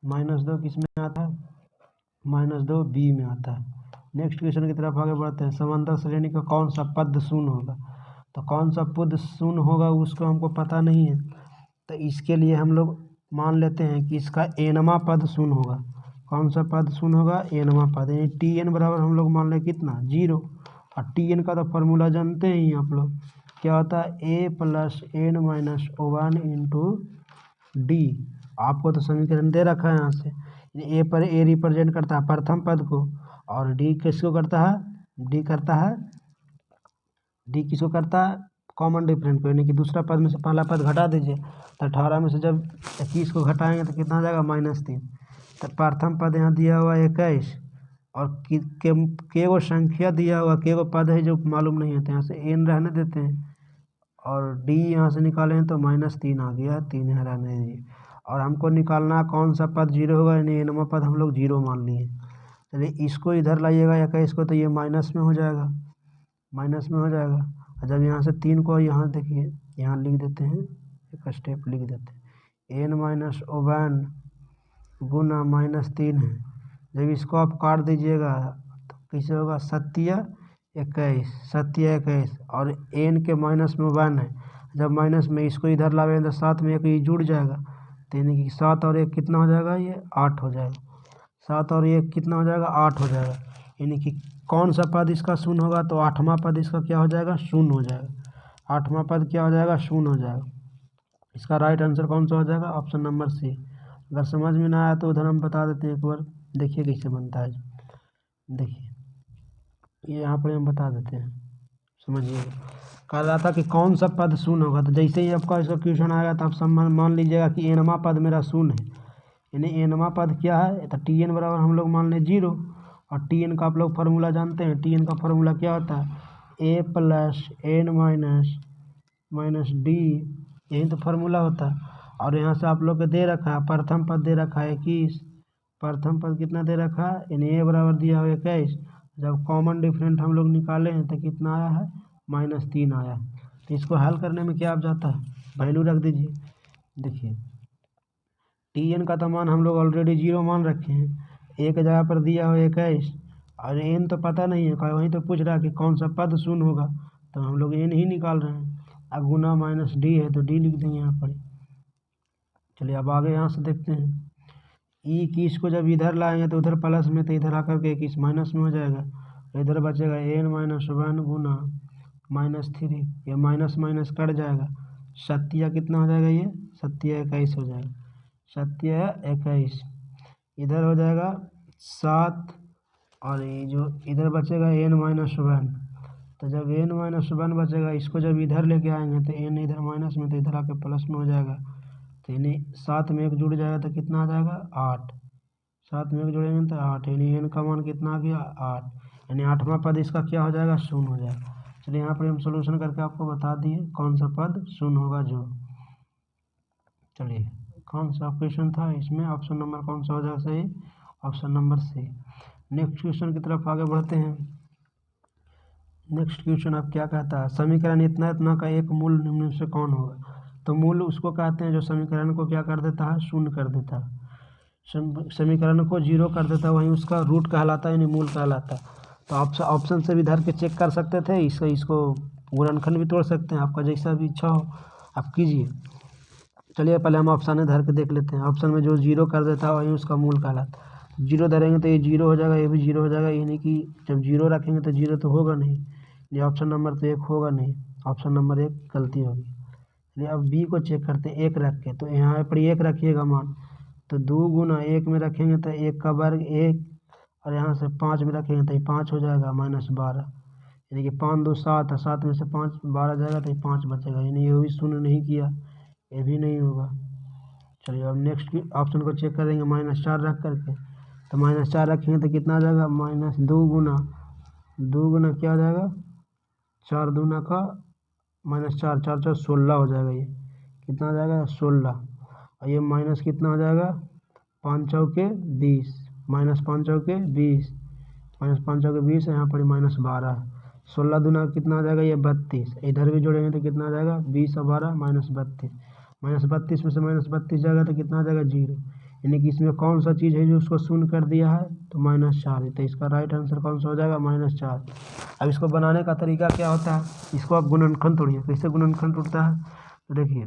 -2 किस में आता है, -2 बी में आता है। नेक्स्ट क्वेश्चन की तरफ आगे बढ़ते हैं। समांतर श्रेणी का कौन सा पद शून्य होगा, तो कौन सा पद शून्य होगा उसको हमको पता नहीं है, तो इसके लिए हम लोग मान लेते हैं कि इसका एनवा पद शून्य होगा। कौन सा पद शून्य होगा, एनवा पद, यानी टी एन बराबर हम लोग मान लें कितना, 0। और टी एन का तो फॉर्मूला जानते हैं आप लोग, क्या होता है, a plus n minus one into d. आपको तो समीकरण दे रखा है यहाँ से, ए पर ए रिप्रेजेंट करता है प्रथम पद को, और डी किसको करता है, डी किसको करता है, कॉमन डिफरेंट को, यानी कि दूसरा पद में से पहला पद घटा दीजिए, तो 18 में से जब 21 को घटाएंगे तो कितना आ जाएगा, -3। तो प्रथम पद यहाँ दिया हुआ 21, और के वो संख्या दिया हुआ, के वो पद है जो मालूम नहीं है, तो यहाँ से एन रहने देते हैं, और डी यहाँ से निकालें तो -3 आ गया, 3 यहाँ रहने दीजिए। और हमको निकालना कौन सा पद 0 होगा, यानी एनवा पद हम लोग 0 मान लिए। चलिए इसको इधर लाइएगा 21 को, तो ये माइनस में हो जाएगा, और जब यहाँ से 3 को यहाँ देखिए, यहाँ लिख देते हैं, एक स्टेप लिख देते हैं, n-1 गुना -3 है। जब इसको आप काट दीजिएगा तो कैसे होगा, 7-21, और n के माइनस में 1 है, जब माइनस में इसको इधर लाएंगे तो साथ में एक ये जुड़ जाएगा, तो यानी कि 7 और 1 कितना हो जाएगा, ये 8 हो जाएगा, 7 और 1 कितना हो जाएगा, 8 हो जाएगा। यानी कि कौन सा पद इसका शून्य होगा, तो 8वां पद इसका क्या हो जाएगा, शून्य हो जाएगा। 8वां पद क्या हो जाएगा, शून्य हो जाएगा। इसका राइट आंसर कौन सा हो जाएगा, ऑप्शन नंबर सी। अगर समझ में ना आया तो उधर हम बता देते हैं, एक बार देखिए कैसे बनता है। देखिए ये यहाँ पर हम बता देते हैं, समझिए। कहा रहा था कि कौन सा पद शून्य होगा, तो जैसे ही आपका इसका क्वेश्चन आएगा तो आप मान लीजिएगा कि एनवा पद मेरा शून्य है, यानी एनवा पद क्या है, तो टी एन बराबर हम लोग मान लें 0, और टी एन का आप लोग फार्मूला जानते हैं, टी एन का फार्मूला क्या होता है, a plus n minus D, यही तो फार्मूला होता है। और यहाँ से आप लोग को दे रखा है, प्रथम पद दे रखा है 21, प्रथम पद कितना दे रखा है, यानी ए बराबर दिया हुआ 21, जब कॉमन डिफरेंट हम लोग निकाले हैं तो कितना आया है, -3 आया। तो इसको हल करने में क्या आप जाता है, वैल्यू रख दीजिए। देखिए टी एन का तो मान हम लोग ऑलरेडी 0 मान रखे हैं, एक जगह पर दिया हो 21, और एन तो पता नहीं है, वहीं तो पूछ रहा है कि कौन सा पद शून्य होगा, तो हम लोग एन ही निकाल रहे हैं। अब गुना -डी है तो डी लिख देंगे यहाँ पर। चलिए अब आगे यहाँ से देखते हैं, 21 को जब इधर लाएंगे तो उधर प्लस में, तो इधर आकर के 21 माइनस में हो जाएगा, इधर बचेगा n-1 गुना -3, ये माइनस माइनस कट जाएगा, सत्या कितना हो जाएगा, ये 7-21 हो जाएगा, 7-21, इधर हो जाएगा 7, और ये जो इधर बचेगा n-1, तो जब n-1 बचेगा, इसको जब इधर लेके आएंगे तो n इधर माइनस में, तो इधर आके प्लस में हो जाएगा, तो यानी 7 में 1 जुड़ जाएगा तो कितना आ जाएगा, 8, 7 में 1 जोड़ेंगे तो 8, यानी n का मान कितना आ गया, 8, यानी 8वां पद इसका क्या हो जाएगा, शून्य हो जाएगा। चलिए यहाँ पर हम सोल्यूशन करके आपको बता दिए कौन सा पद शून्य होगा जो। चलिए कौन सा क्वेश्चन था इसमें, ऑप्शन नंबर कौन सा हो जाएगा सही, option number C. Next question की तरफ आगे बढ़ते हैं। नेक्स्ट क्वेश्चन अब क्या कहता है, समीकरण इतना इतना का एक मूल निम्न से कौन होगा, तो मूल उसको कहते हैं जो समीकरण को क्या कर देता है, शून्य कर देता है, समीकरण को 0 कर देता है, वहीं उसका रूट कहलाता है, यानी मूल कहलाता है। तो आप ऑप्शन से भी धर के चेक कर सकते थे, इसको गुणनखंड भी तोड़ सकते हैं, आपका जैसा भी इच्छा हो आप कीजिए। चलिए पहले हम ऑप्शन धर के देख लेते हैं, ऑप्शन में जो 0 कर देता है वहीं उसका मूल कहलाता है। 0 धरेंगे तो ये 0 हो जाएगा, ये भी 0 हो जाएगा, यानी कि जब 0 रखेंगे तो 0 तो होगा नहीं, ये ऑप्शन नंबर तो 1 होगा नहीं, ऑप्शन नंबर 1 गलती होगी। चलिए अब बी को चेक करते हैं, 1 रख के, तो यहाँ पर 1 रखिएगा मान, तो 2 गुना 1 में रखेंगे तो 1 का वर्ग 1, और यहाँ से 5 में रखेंगे तो ये 5 हो जाएगा, -12, यानी कि 5 2 7 है, 7 में से 5 12 जाएगा तो ये 5 बचेगा, यानी ये भी शून्य नहीं किया, ये भी नहीं होगा। चलिए अब नेक्स्ट ऑप्शन को चेक करेंगे, -4 रख करके, तो -4 रखेंगे तो कितना आ जाएगा, -2 गुना क्या हो जाएगा, 4 दूना का -4, 4 4 16 हो जाएगा, ये कितना हो जाएगा, 16, और ये माइनस कितना हो जाएगा, 5 चौके 20, -5 चौके 20, -5 चौके 20, यहाँ पर -12, 16 दूना कितना आ जाएगा, ये 32, इधर भी जोड़ेंगे तो कितना आ जाएगा, 20 और 12 -32, -32 में से -32 जाएगा तो कितना आ जाएगा, 0, यानी कि इसमें कौन सा चीज़ है जो उसको शून्य कर दिया है, तो -4 है। तो इसका राइट आंसर कौन सा हो जाएगा, -4। अब इसको बनाने का तरीका क्या होता है, इसको आप गुणनखंड तोड़िए। कैसे गुणनखंड टूटता है, तो देखिए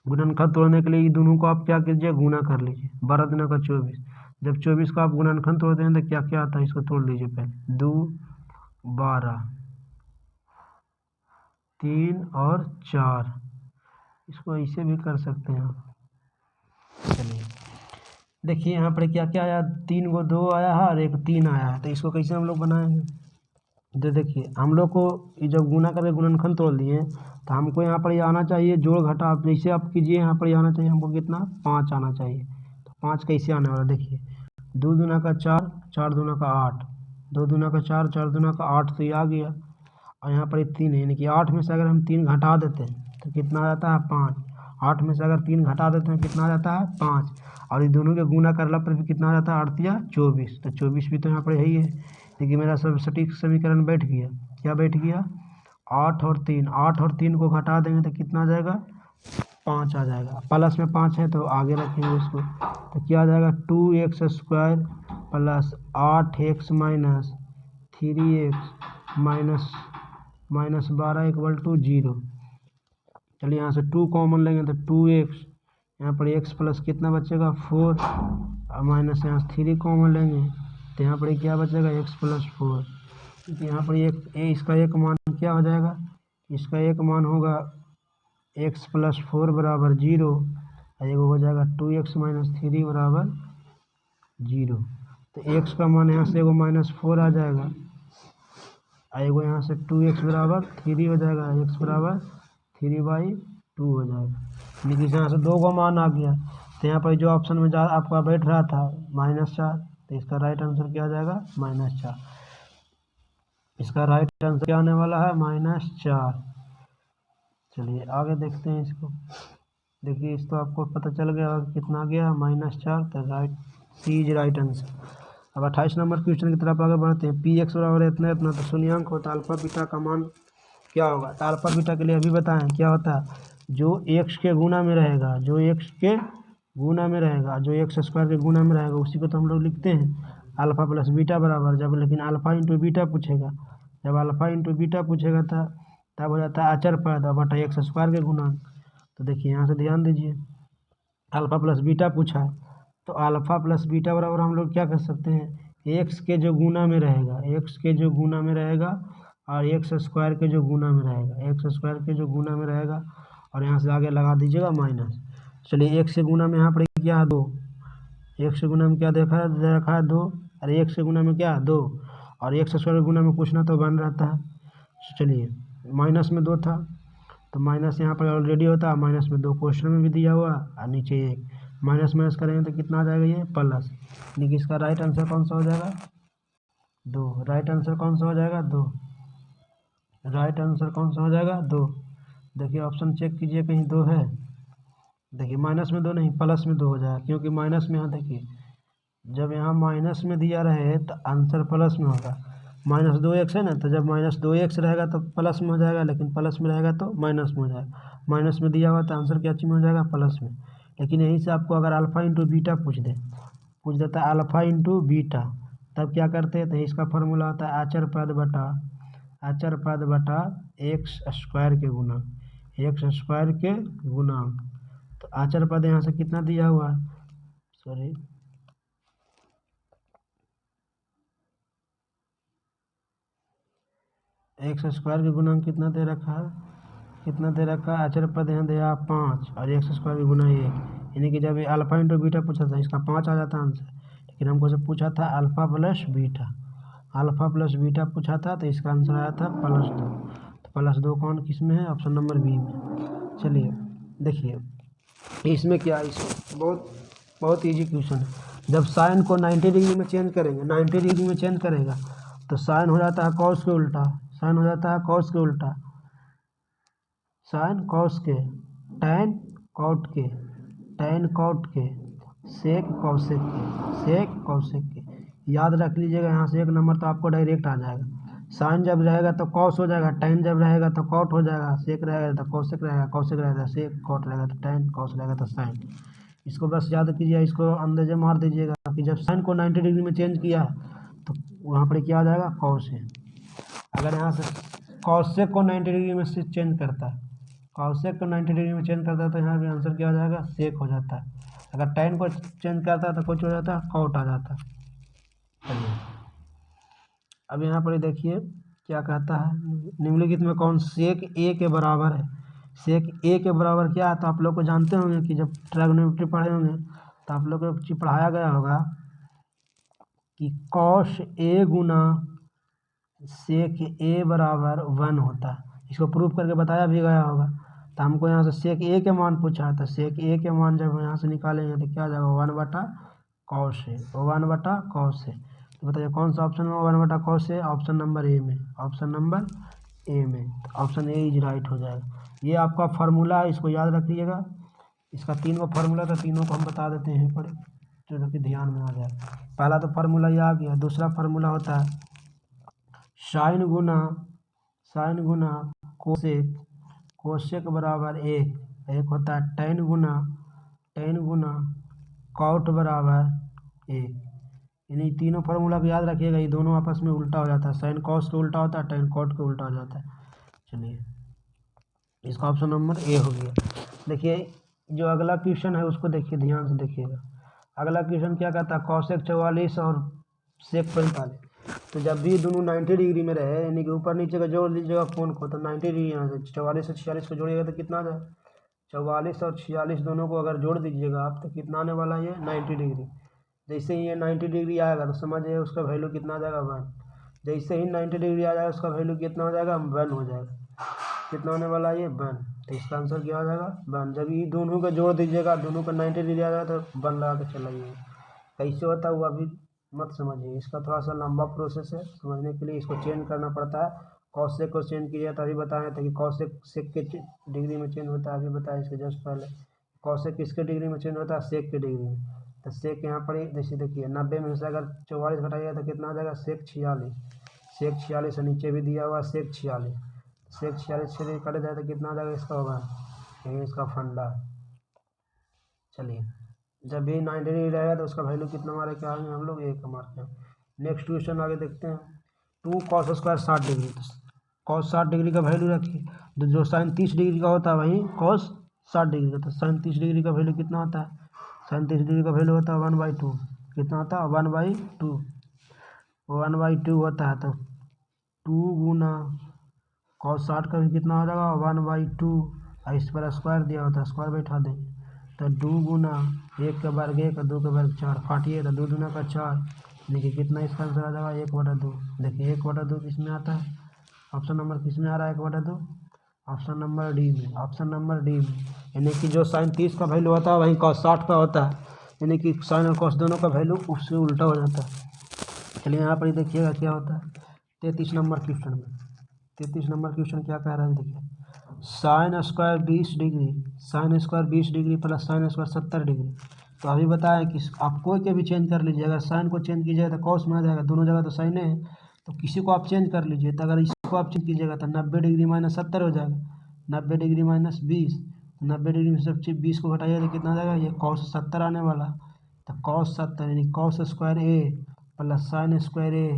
गुणनखंड तोड़ने के लिए दोनों को आप क्या कीजिए, गुना कर लीजिए। 12 दूना का 24। जब 24 का आप गुणनखंड तोड़ते हैं तो क्या क्या आता है, इसको तोड़ लीजिए पहले। 2 12 3 और 4। इसको ऐसे भी कर सकते हैं। चलिए देखिए यहाँ पर क्या क्या आया, 3 को 2 आया है और एक 3 आया है। तो इसको कैसे हम लोग बनाएंगे, तो देखिए हम लोग को ये जब गुना करके गुणनखंड तोड़ लिए तो हमको यहाँ पर ये आना चाहिए जोड़ घटा। आप जैसे आप कीजिए यहाँ पर ये आना चाहिए हमको कितना, 5 आना चाहिए। तो 5 कैसे आने वाला, देखिए 2 दूना का 4, 4 दूना का 8, 2 दूना का 4, 4 दूना का 8, तो ये आ गया। और यहाँ पर ये 3 है, यानी कि 8 में से अगर हम 3 घटा देते हैं तो कितना आ जाता है, 5। 8 में से अगर 3 घटा देते हैं कितना आ जाता है, 5। और ये दोनों के गुना करला पर भी कितना आ जाता है, 8 या 24। तो 24 भी तो यहाँ पर है ही है। देखिए मेरा सब सटीक समीकरण बैठ गया। क्या बैठ गया, 8 और 3, 8 और 3 को घटा देंगे तो कितना आ जाएगा, 5 आ जाएगा। प्लस में 5 है तो आगे रखेंगे उसको, तो क्या आ जाएगा, 2x² plus 8x minus 3x minus 12 equal to 0। चलिए यहाँ से 2 कॉमन लेंगे तो 2x, यहाँ पर x प्लस कितना बचेगा, 4, और माइनस यहाँ 3 कॉमन लेंगे तो यहाँ पर क्या बचेगा, x प्लस 4। तो यहाँ पर इसका एक मान क्या हो जाएगा, इसका एक मान होगा x प्लस 4 बराबर 0, और एक हो जाएगा 2x माइनस 3 बराबर 0। तो x का मान यहाँ से एगो -4 आ जाएगा, और एगो यहाँ से 2x बराबर 3 हो जाएगा, x बराबर 3/2 हो जाएगा। लेकिन यहाँ से 2 का मान आ गया, तो यहाँ पर जो ऑप्शन में आपका बैठ रहा था -4, तो इसका राइट आंसर क्या आ जाएगा, -4। इसका राइट आंसर क्या आने वाला है, -4। चलिए आगे देखते हैं इसको। देखिए इस तो आपको पता चल गया कितना गया, -4। तो right, C is right answer. अब 28 नंबर क्वेश्चन की तरफ आगे बढ़ते हैं। px बराबर इतना इतना, तो शून्यांक होता है, अल्फा बीटा का मान क्या होगा। तो अल्फा बीटा के लिए अभी बताएं क्या होता है, जो x के गुना में रहेगा, जो x के गुना में रहेगा, जो x² के गुना में रहेगा, उसी को तो हम लोग लिखते हैं अल्फा प्लस बीटा बराबर। जब लेकिन अल्फा इंटू बीटा पूछेगा, जब अल्फा इंटू बीटा पूछेगा था तब हो जाता है अचर पद बटा x² के गुना। तो देखिए यहाँ से ध्यान दीजिए, अल्फा प्लस बीटा पूछा है तो अल्फा प्लस बीटा बराबर हम लोग क्या कर सकते हैं, x के जो गुना में रहेगा, x के जो गुना में रहेगा और x² के जो गुना में रहेगा, x² के जो गुना में रहेगा, और यहाँ से आगे लगा दीजिएगा माइनस। चलिए x के गुना में यहाँ पर क्या है, 2। x के गुना में क्या रखा है 2, और x के गुना में क्या है 2, और x² के गुना में कुछ ना तो बन रहता है। चलिए माइनस में 2 था तो माइनस यहाँ पर ऑलरेडी होता है, माइनस में 2 क्वेश्चन में भी दिया हुआ, और नीचे 1 माइनस माइनस करेंगे तो कितना आ जाएगा, ये प्लस। लेकिन इसका राइट आंसर कौन सा हो जाएगा, 2। राइट आंसर कौन सा हो जाएगा, 2। राइट आंसर कौन सा हो जाएगा, 2। देखिए ऑप्शन चेक कीजिए कहीं 2 है, देखिए माइनस में 2 नहीं, प्लस में 2 हो जाएगा, क्योंकि माइनस में यहाँ देखिए जब यहाँ माइनस में दिया रहे तो आंसर प्लस में होगा। -2x है ना, तो जब -2x रहेगा तो प्लस में हो जाएगा, लेकिन प्लस में रहेगा तो माइनस में हो जाएगा। माइनस में दिया हुआ तो आंसर क्या चीज में हो जाएगा, प्लस में। लेकिन यहीं से आपको अगर अल्फा इंटू बीटा पूछ देता है अल्फा इंटू बीटा, तब क्या करते हैं, तो इसका फॉर्मूला होता है आचर पद बटा x² के गुना, x² के गुना। तो आचर पद यहाँ से कितना दिया हुआ है, सॉरी x² के गुना कितना दे रखा है, अचर पद यहाँ दिया 5 और x² के गुना 1, यानी कि जब ये अल्फा इंटू बीटा पूछा था इसका 5 आ जाता आंसर। लेकिन हमको से पूछा था अल्फा प्लस बीटा पूछा था, तो इसका आंसर आया था +2। तो +2 कौन किस में है, ऑप्शन नंबर बी में। चलिए देखिए इसमें क्या है, इसमें बहुत ईजी क्वेश्चन है। जब साइन को 90 डिग्री में चेंज करेंगे, 90 डिग्री में चेंज करेगा तो साइन हो जाता है कॉस के उल्टा, साइन हो जाता है कॉस के उल्टा, साइन कॉस के, टैन कॉट के, टैन कॉट के, सेक कॉसेक के। याद रख लीजिएगा, यहाँ से 1 नंबर तो आपको डायरेक्ट आ जाएगा। साइन जब रहेगा तो कॉस हो जाएगा, टैन जब रहेगा तो कॉट हो जाएगा, सेक रहेगा तो कॉसेक रहेगा, कॉसेक रहेगा तो सेक, कॉट रहेगा तो टैन, कॉस रहेगा तो साइन। इसको बस याद कीजिए, इसको अंदाजे मार दीजिएगा कि जब साइन को 90 डिग्री में चेंज किया तो वहाँ पर क्या आ जाएगा, कॉस है। अगर यहाँ से कॉसेक को 90 डिग्री में से चेंज करता है, कॉसेक को 90 डिग्री में चेंज करता है तो यहाँ भी आंसर क्या हो जाएगा, सेक हो जाता है। अगर टैन को चेंज करता है तो कुछ हो जाता है, कॉट आ जाता है। चलिए अब यहाँ पर देखिए क्या कहता है, निम्नलिखित में कौन सेक ए के बराबर है। सेक ए के बराबर क्या है, तो आप लोग को जानते होंगे कि जब ट्रायगोनोमेट्री पढ़े होंगे तो आप लोग को पढ़ाया गया होगा कि कॉस ए गुना सेक ए बराबर 1 होता है। इसको प्रूफ करके बताया भी गया होगा। तो हमको यहाँ से सेक ए के मान पूछा है, तो सेक ए के मान जब यहाँ से निकालेंगे तो क्या आ जाएगा, 1/cos है, 1/cos है। तो बताइए कौन सा ऑप्शन में 1/cos है, ऑप्शन नंबर ए में, ऑप्शन नंबर ए में। तो ऑप्शन ए इज राइट हो जाएगा। ये आपका फार्मूला है, इसको याद रखिएगा। इसका 3 गो फार्मूला था, तीनों को हम बता देते हैं पढ़े जो कि ध्यान में आ जाए। पहला तो फार्मूला ये आ गया। दूसरा फार्मूला होता है साइन गुना कोसेक, कोसेक बराबर एक होता है टेन गुना कॉट बराबर एक। यानी तीनों फार्मूला को याद रखिएगा, ये दोनों आपस में उल्टा हो जाता है। साइन कॉस के उल्टा होता है, टेन कॉट के उल्टा हो जाता है। चलिए इसका ऑप्शन नंबर ए हो गया। देखिए जो अगला क्वेश्चन है उसको देखिए, ध्यान से देखिएगा। अगला क्वेश्चन क्या कहता है, कॉसेक 44 और सेक 45। तो जब भी दोनों 90 डिग्री में रहे, यानी कि ऊपर नीचे का जोड़ लीजिएगा कोण को, तो 90 डिग्री यहाँ से 44 से 46 को जोड़िएगा तो कितना आ जाए, 44 और 46 दोनों को अगर जोड़ दीजिएगा आप तो कितना आने वाला है, ये 90 डिग्री। जैसे ही ये 90 डिग्री आएगा तो समझिए उसका वैल्यू कितना आ जाएगा, 1। जैसे ही 90 डिग्री आ जाएगा उसका वैल्यू कितना हो जाएगा, 1 हो जाएगा। कितना होने वाला है, ये 1। तो इसका आंसर क्या हो जाएगा, 1। जब ये दोनों का जोड़ दीजिएगा, दोनों का 90 डिग्री आ जाएगा तो 1 लगा के चलाइए। कैसे होता है वो अभी मत समझिए, इसका थोड़ा सा लंबा प्रोसेस है। समझने के लिए इसको चेंज करना पड़ता है। कॉसेक को चेंज किया तभी बताया था कि कॉसेक सेक के डिग्री में चेंज होता है, अभी बताया इसके जस्ट पहले। कॉसेक किसके डिग्री में चेंज होता है, सेक के डिग्री में। तो सेक यहाँ पर जैसे देखिए 90 में से अगर 44 घटाइएगा तो कितना आ जाएगा, सेक 46। सेक 46 से नीचे भी दिया हुआ सेक 46। सेक 46 से कट जाए तो कितना आ जाएगा, इसका होगा यही इसका फंडा। चलिए जब भी 90 डिग्री रहेगा तो उसका वैल्यू कितना मारे क्या आएंगे हम लोग, 1 मारते हैं। नेक्स्ट क्वेश्चन आगे देखते हैं। 2 कॉस स्क्वायर 60 डिग्री। तो कॉस 60 डिग्री का वैल्यू रखिए। जो साइन 30 डिग्री का होता है वहीं कॉस 60 डिग्री का। तो साइन 30 डिग्री का वैल्यू कितना होता है, साइन 30 डिग्री का वैल्यू होता है 1/2। कितना होता है, 1/2। 1/2 होता है। तो 2 गुना कॉस 60 का भी कितना हो जाएगा, 1/2। इस पर स्क्वायर दिया होता है, स्क्वायर बैठा देंगे। तो 2 गुना 1 का वर्ग 1 और 2 का वर्ग 4, काटिए तो 2 दूना का 4। देखिए कितना इसका आंसर आ जाएगा, 1/2। देखिए 1/2 किस में आता है, ऑप्शन नंबर किस में आ रहा है, 1/2 ऑप्शन नंबर डी में, ऑप्शन नंबर डी में। यानी कि जो साइन 30 का वैल्यू होता है वहीं कॉस 60 का होता है, यानी कि साइन और कॉस दोनों का वैल्यू उससे उल्टा हो जाता है। चलिए यहाँ पर ही देखिएगा क्या होता है 33 नंबर क्वेश्चन में। 33 नंबर क्वेश्चन क्या कह रहा है, देखिए sine square 20 degree, sine square 20 degree plus sine square 70 degree. तो अभी बताया कि आप कोई के भी चेंज कर लीजिए। अगर साइन को चेंज कीजिएगा तो कॉस में आ जाएगा, दोनों जगह तो साइन है, तो किसी को आप चेंज कर लीजिए। तो अगर इसको आप चेंज कीजिएगा तो 90 डिग्री माइनस 70 हो जाएगा, 90 डिग्री माइनस 20। 90 डिग्री में सब चीज़ 20 को घटाइए तो कितना आ जाएगा, ये कॉस 70 आने वाला। तो कॉस 70 यानी कॉस स्क्वायर ए प्लस साइन स्क्वायर ए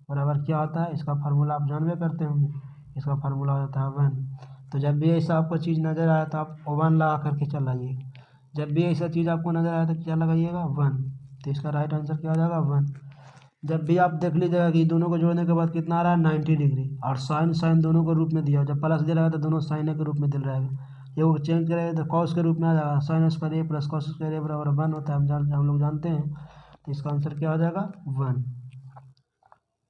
बराबर क्या होता है, इसका फार्मूला आप जानवे करते होंगे। इसका फार्मूला हो जाता है 1। तो जब भी ऐसा आपको चीज़ नज़र आए तो आप 1 लगा करके चलाइए। जब भी ऐसा चीज़ आपको नज़र आए तो क्या लगाइएगा, 1। तो इसका राइट आंसर क्या हो जाएगा, 1। जब भी आप देख लीजिएगा कि दोनों को जोड़ने के बाद कितना आ रहा है, 90 डिग्री, और साइन साइन दोनों को रूप में दिया। जब प्लस दे रहेगा तो दोनों साइन के रूप में दिल रहेगा। ये वो चेंज करेगा तो कॉस के रूप में आ जाएगा, साइन स्क्वायर ए प्लस कॉस स्क्वायर ए बराबर 1 होता है, हम लोग जानते हैं। तो इसका आंसर क्या हो जाएगा, 1।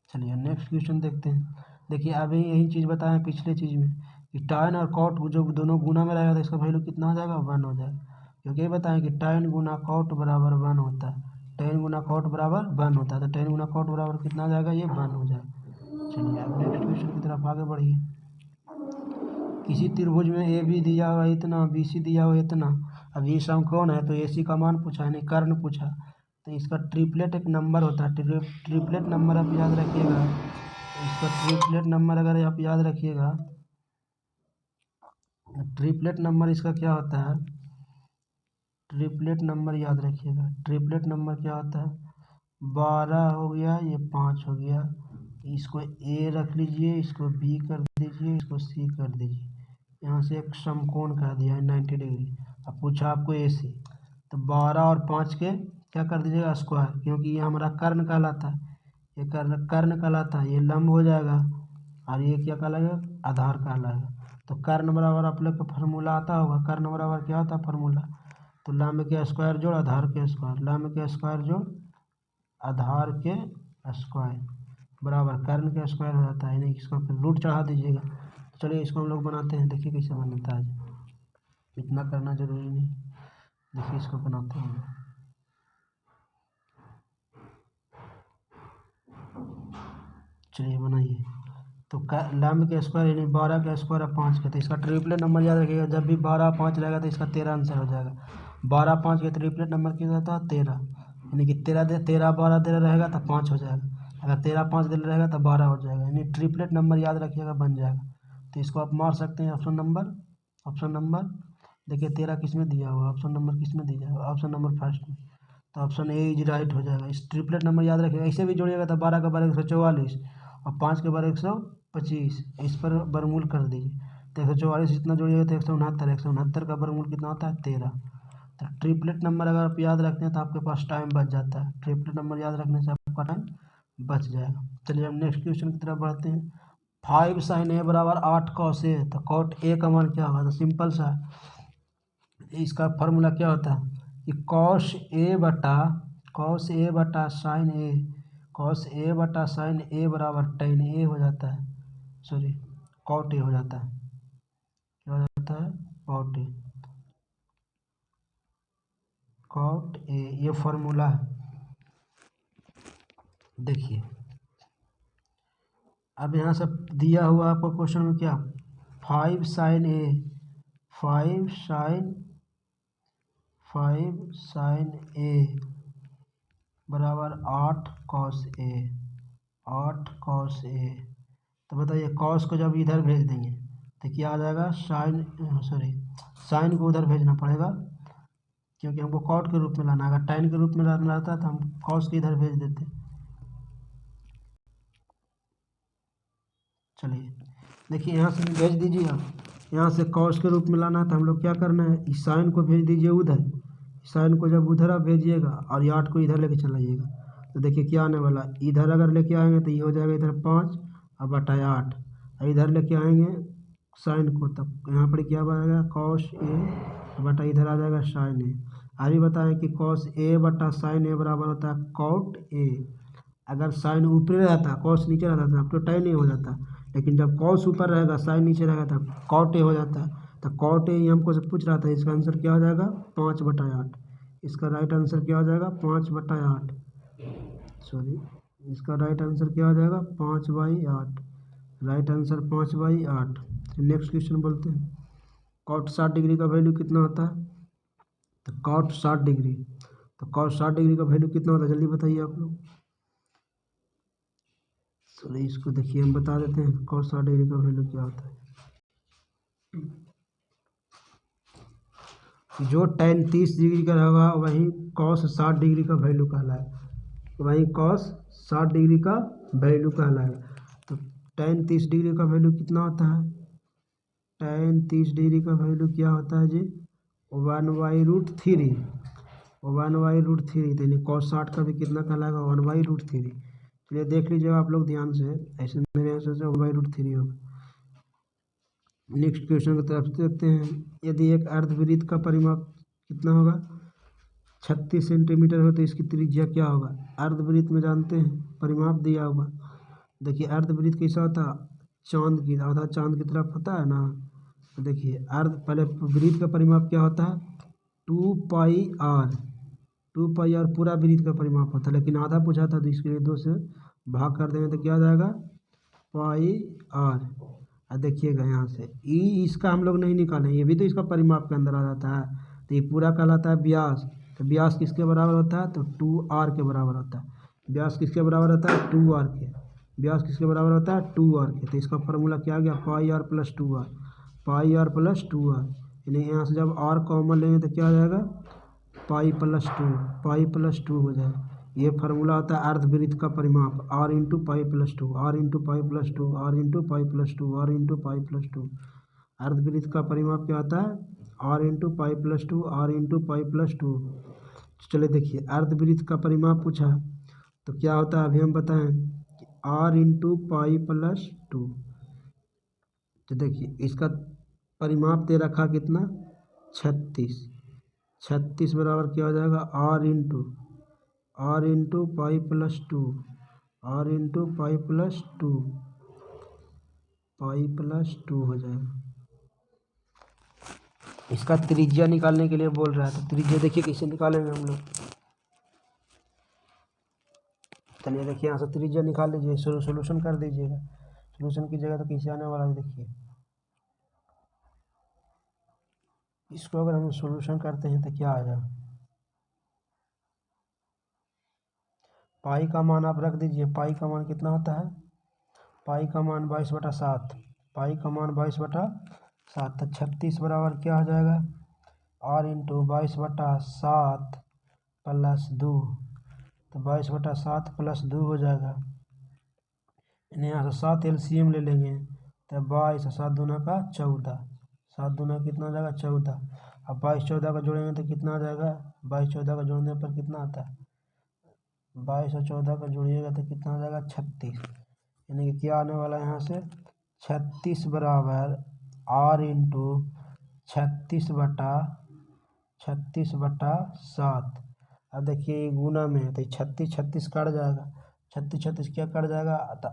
चलिए नेक्स्ट क्वेश्चन देखते हैं। देखिए अभी यही चीज़ बताएं पिछले चीज़ में कि टाइन और कॉट जो दोनों गुना में रहेगा तो इसका वैल्यू कितना हो जाएगा, 1 हो जाएगा। क्योंकि ये बताएं कि टाइन गुना कॉट बराबर 1 होता है, टेन गुना कॉट बराबर 1 होता है। तो टेन गुना कॉट बराबर कितना आ जाएगा, ये 1 हो जाएगा। चलिए अब नेक्स्ट क्वेश्चन की तरफ आगे बढ़िए। किसी त्रिभुज में ए बी दिया हुआ इतना, बी सी दिया हुआ इतना। अब ये समकोण है तो ए सी का मान पूछा, यानी कर्ण पूछा। तो इसका ट्रिपलेट एक नंबर होता है, ट्रिपलेट नंबर आप याद रखिएगा। इसका ट्रिपलेट नंबर अगर आप याद रखिएगा, ट्रिपलेट नंबर इसका क्या होता है, ट्रिपलेट नंबर याद रखिएगा। ट्रिपलेट नंबर क्या होता है, 12 हो गया, ये 5 हो गया, इसको ए रख लीजिए, इसको बी कर दीजिए, इसको सी कर दीजिए। यहाँ से एक समकोण कर दिया है 90 डिग्री। अब पूछा आपको ए सी, तो 12 और 5 के क्या कर दीजिएगा, स्क्वायर, क्योंकि ये हमारा कर्ण कहलाता है, ये कर्ण कहलाता है, ये लंब हो जाएगा और ये क्या कहलाएगा, आधार कहलाएगा। तो कर्ण बराबर आप लोग का फार्मूला आता होगा, कर्ण बराबर क्या होता है फार्मूला, तो लंब के स्क्वायर जोड़ आधार के स्क्वायर, लंब के स्क्वायर जोड़ आधार के स्क्वायर बराबर कर्ण के स्क्वायर हो जाता है, यानी इसको फिर रूट चढ़ा दीजिएगा। चलिए इसको हम लोग बनाते हैं, देखिए कैसे बनता है, इतना करना जरूरी नहीं, देखिए इसको बनाते हैं। चलिए बनाइए। तो लंब के स्क्वायर यानी 12 का स्क्वायर है 5 का, तो इसका ट्रिपलेट नंबर याद रखिएगा, जब भी 12 5 रहेगा तो इसका 13 आंसर हो जाएगा। 12 5 का ट्रिपलेट नंबर कितना होता है, 13, यानी कि 13 12 13 रहेगा तो 5 हो जाएगा, अगर 13 5 दिन रहेगा तो 12 हो जाएगा, यानी ट्रिपलेट नंबर याद रखिएगा, बन जाएगा। तो इसको आप मार सकते हैं ऑप्शन नंबर देखिए 13 किस में दिया हुआ, ऑप्शन नंबर किस में दिया हुआ, ऑप्शन नंबर फर्स्ट में, तो ऑप्शन ए इज राइट हो जाएगा। इस ट्रिपलेट नंबर याद रखिएगा, ऐसे भी जोड़िएगा तो 12 का 12 144 और 5 के 12 125, इस पर वर्गमूल कर दीजिए, तो 144 इतना जोड़िएगा तो 169, 169 का वर्गमूल कितना होता है 13। तो ट्रिपलेट नंबर अगर आप याद रखते हैं तो आपके पास टाइम बच जाता है, ट्रिपलेट नंबर याद रखने से आपका टाइम बच जाएगा। चलिए हम नेक्स्ट क्वेश्चन की तरफ बढ़ते हैं। 5 sin a बराबर 8 cos a, तो cot a का मान क्या होगा, तो सिंपल सा है, इसका फार्मूला क्या होता है कि cos a बटा sin a, cos a बटा sin a बराबर tan a हो जाता है, सॉरी cot a हो जाता है, क्या हो जाता है, cot a, ये फार्मूला है। देखिए अब यहाँ से दिया हुआ आपको क्वेश्चन में क्या, 5 sin a, 5 sin a बराबर 8 cos a, 8 cos a, तो बताइए cos को जब इधर भेज देंगे तो क्या आ जाएगा, साइन को उधर भेजना पड़ेगा, क्योंकि हमको cot के रूप में लाना है, अगर tan के रूप में लाना रहता तो हम cos के इधर भेज देते। चलिए देखिए यहाँ से भेज दीजिए, आप यहाँ से cos के रूप में लाना है तो हम लोग क्या करना है, इस साइन को भेज दीजिए उधर, साइन को जब उधर आप भेजिएगा और ये 8 को इधर लेके चला जाइएगा, तो देखिए क्या आने वाला, इधर अगर लेके आएंगे तो ये हो जाएगा इधर 5 और बटा 8, और इधर लेके आएंगे साइन को, तब यहाँ पर क्या बनेगा cos a बटा इधर आ जाएगा sin a। अभी बताएं कि cos a बटा sin a बराबर होता है cot a, अगर साइन ऊपर रहता cos नीचे रहता तब तो tan a हो जाता, लेकिन जब cos ऊपर रहेगा साइन नीचे रहेगा तब cot a हो जाता है। तो cot a ये हमको से पूछ रहा था, इसका आंसर क्या हो जाएगा 5 बटा 8, इसका राइट आंसर क्या हो जाएगा 5 बटा 8, सॉरी इसका राइट आंसर क्या हो जाएगा 5/8, राइट आंसर 5/8। नेक्स्ट क्वेश्चन बोलते हैं, cot 60 डिग्री का वैल्यू कितना होता है, तो cot 60 डिग्री, तो cot 60 डिग्री का वैल्यू कितना होता है जल्दी बताइए आप लोग। चलिए इसको देखिए हम बता देते हैं, cot 60 डिग्री का वैल्यू क्या होता है, जो tan 30 डिग्री का होगा वही cos 60 डिग्री का वैल्यू कहलाएगा, वही cos 60 डिग्री का वैल्यू कहलाएगा। तो tan 30 डिग्री का वैल्यू कितना होता है, tan 30 डिग्री का वैल्यू क्या होता है जी 1/√3, 1/√3, तो यानी cos 60 का भी कितना कहलाएगा 1/√3। चलिए देख लीजिए आप लोग ध्यान से, ऐसे मेरे आंसर से 1/√3 होगा। नेक्स्ट क्वेश्चन की तरफ देखते हैं, यदि एक अर्धवृत्त का परिमाप कितना होगा 36 सेंटीमीटर हो तो इसकी त्रिज्या क्या होगा। अर्धवृत्त में जानते हैं परिमाप दिया होगा, देखिए अर्धवृत्त कैसा होता है, चांद की आधा चांद की तरफ होता है ना, तो देखिए पहले वृत्त का परिमाप क्या होता है 2πr, 2πr पूरा वृत्त का परिमाप होता है, लेकिन आधा पूछा था तो इसके लिए 2 से भाग कर देंगे तो क्या आ जाएगा πr। देखिएगा यहाँ से इसका हम लोग नहीं निकालें, ये भी तो इसका परिमाप के अंदर आ जाता है, तो ये पूरा कहलाता है व्यास, तो व्यास किसके बराबर होता है तो 2r के बराबर होता है, व्यास किसके बराबर होता है 2r के, व्यास किसके बराबर होता है 2r के, तो इसका फार्मूला क्या आ गया πr + 2r, πr + 2r, यानी यहाँ से जब r कॉमन लेंगे तो क्या आ जाएगा पाई प्लस टू हो जाए। ये फार्मूला होता है अर्धवृत्त का परिमाप, r into pi plus two, are into pi plus two, are into pi plus two, are into pi plus two. अर्धवृत्त का परिमाप क्या होता है? R into pi plus two, are into pi plus two. चलिए देखिए, अर्धवृत्त का परिमाप पूछा तो क्या होता है अभी हम बताएं कि R into pi plus two. तो देखिए इसका परिमाप दे रखा कितना? 36। 36 बराबर क्या हो जाएगा? R into pi plus two, are into pi plus two, pi plus two हो जाएगा। इसका त्रिज्या निकालने के लिए बोल रहा है, तो त्रिज्या देखिए कैसे निकालेंगे हम लोग। चलिए देखिए यहाँ से त्रिज्या निकाल लीजिए, सोल्यूशन कर दीजिएगा। सोल्यूशन की जगह तो कैसे आने वाला है देखिए। इसको अगर हम सोल्यूशन करते हैं तो क्या आ जाएगा? पाई का मान आप रख दीजिए। पाई का मान कितना होता है? पाई का मान 22/7। पाई का मान 22/7। तो 36 बराबर क्या हो जाएगा? R into 22/7 plus 2। तो 22/7 प्लस 2 हो जाएगा। इन्हें यहाँ से 7 एलसीएम ले लेंगे तो 22 और 7 दूना का 14। 7 दूना कितना हो जाएगा? 14। अब 22 14 का जोड़ेंगे तो कितना आ जाएगा? 22 14 का जोड़ने पर कितना आता है? 22 और 14 का जोड़िएगा तो कितना हो जाएगा? 36। यानी कि क्या आने वाला है यहाँ से? 36 बराबर आर इंटू 36/7। अब देखिए गुना में है तो 36 36 कट जाएगा। 36 36 क्या कट जाएगा? तो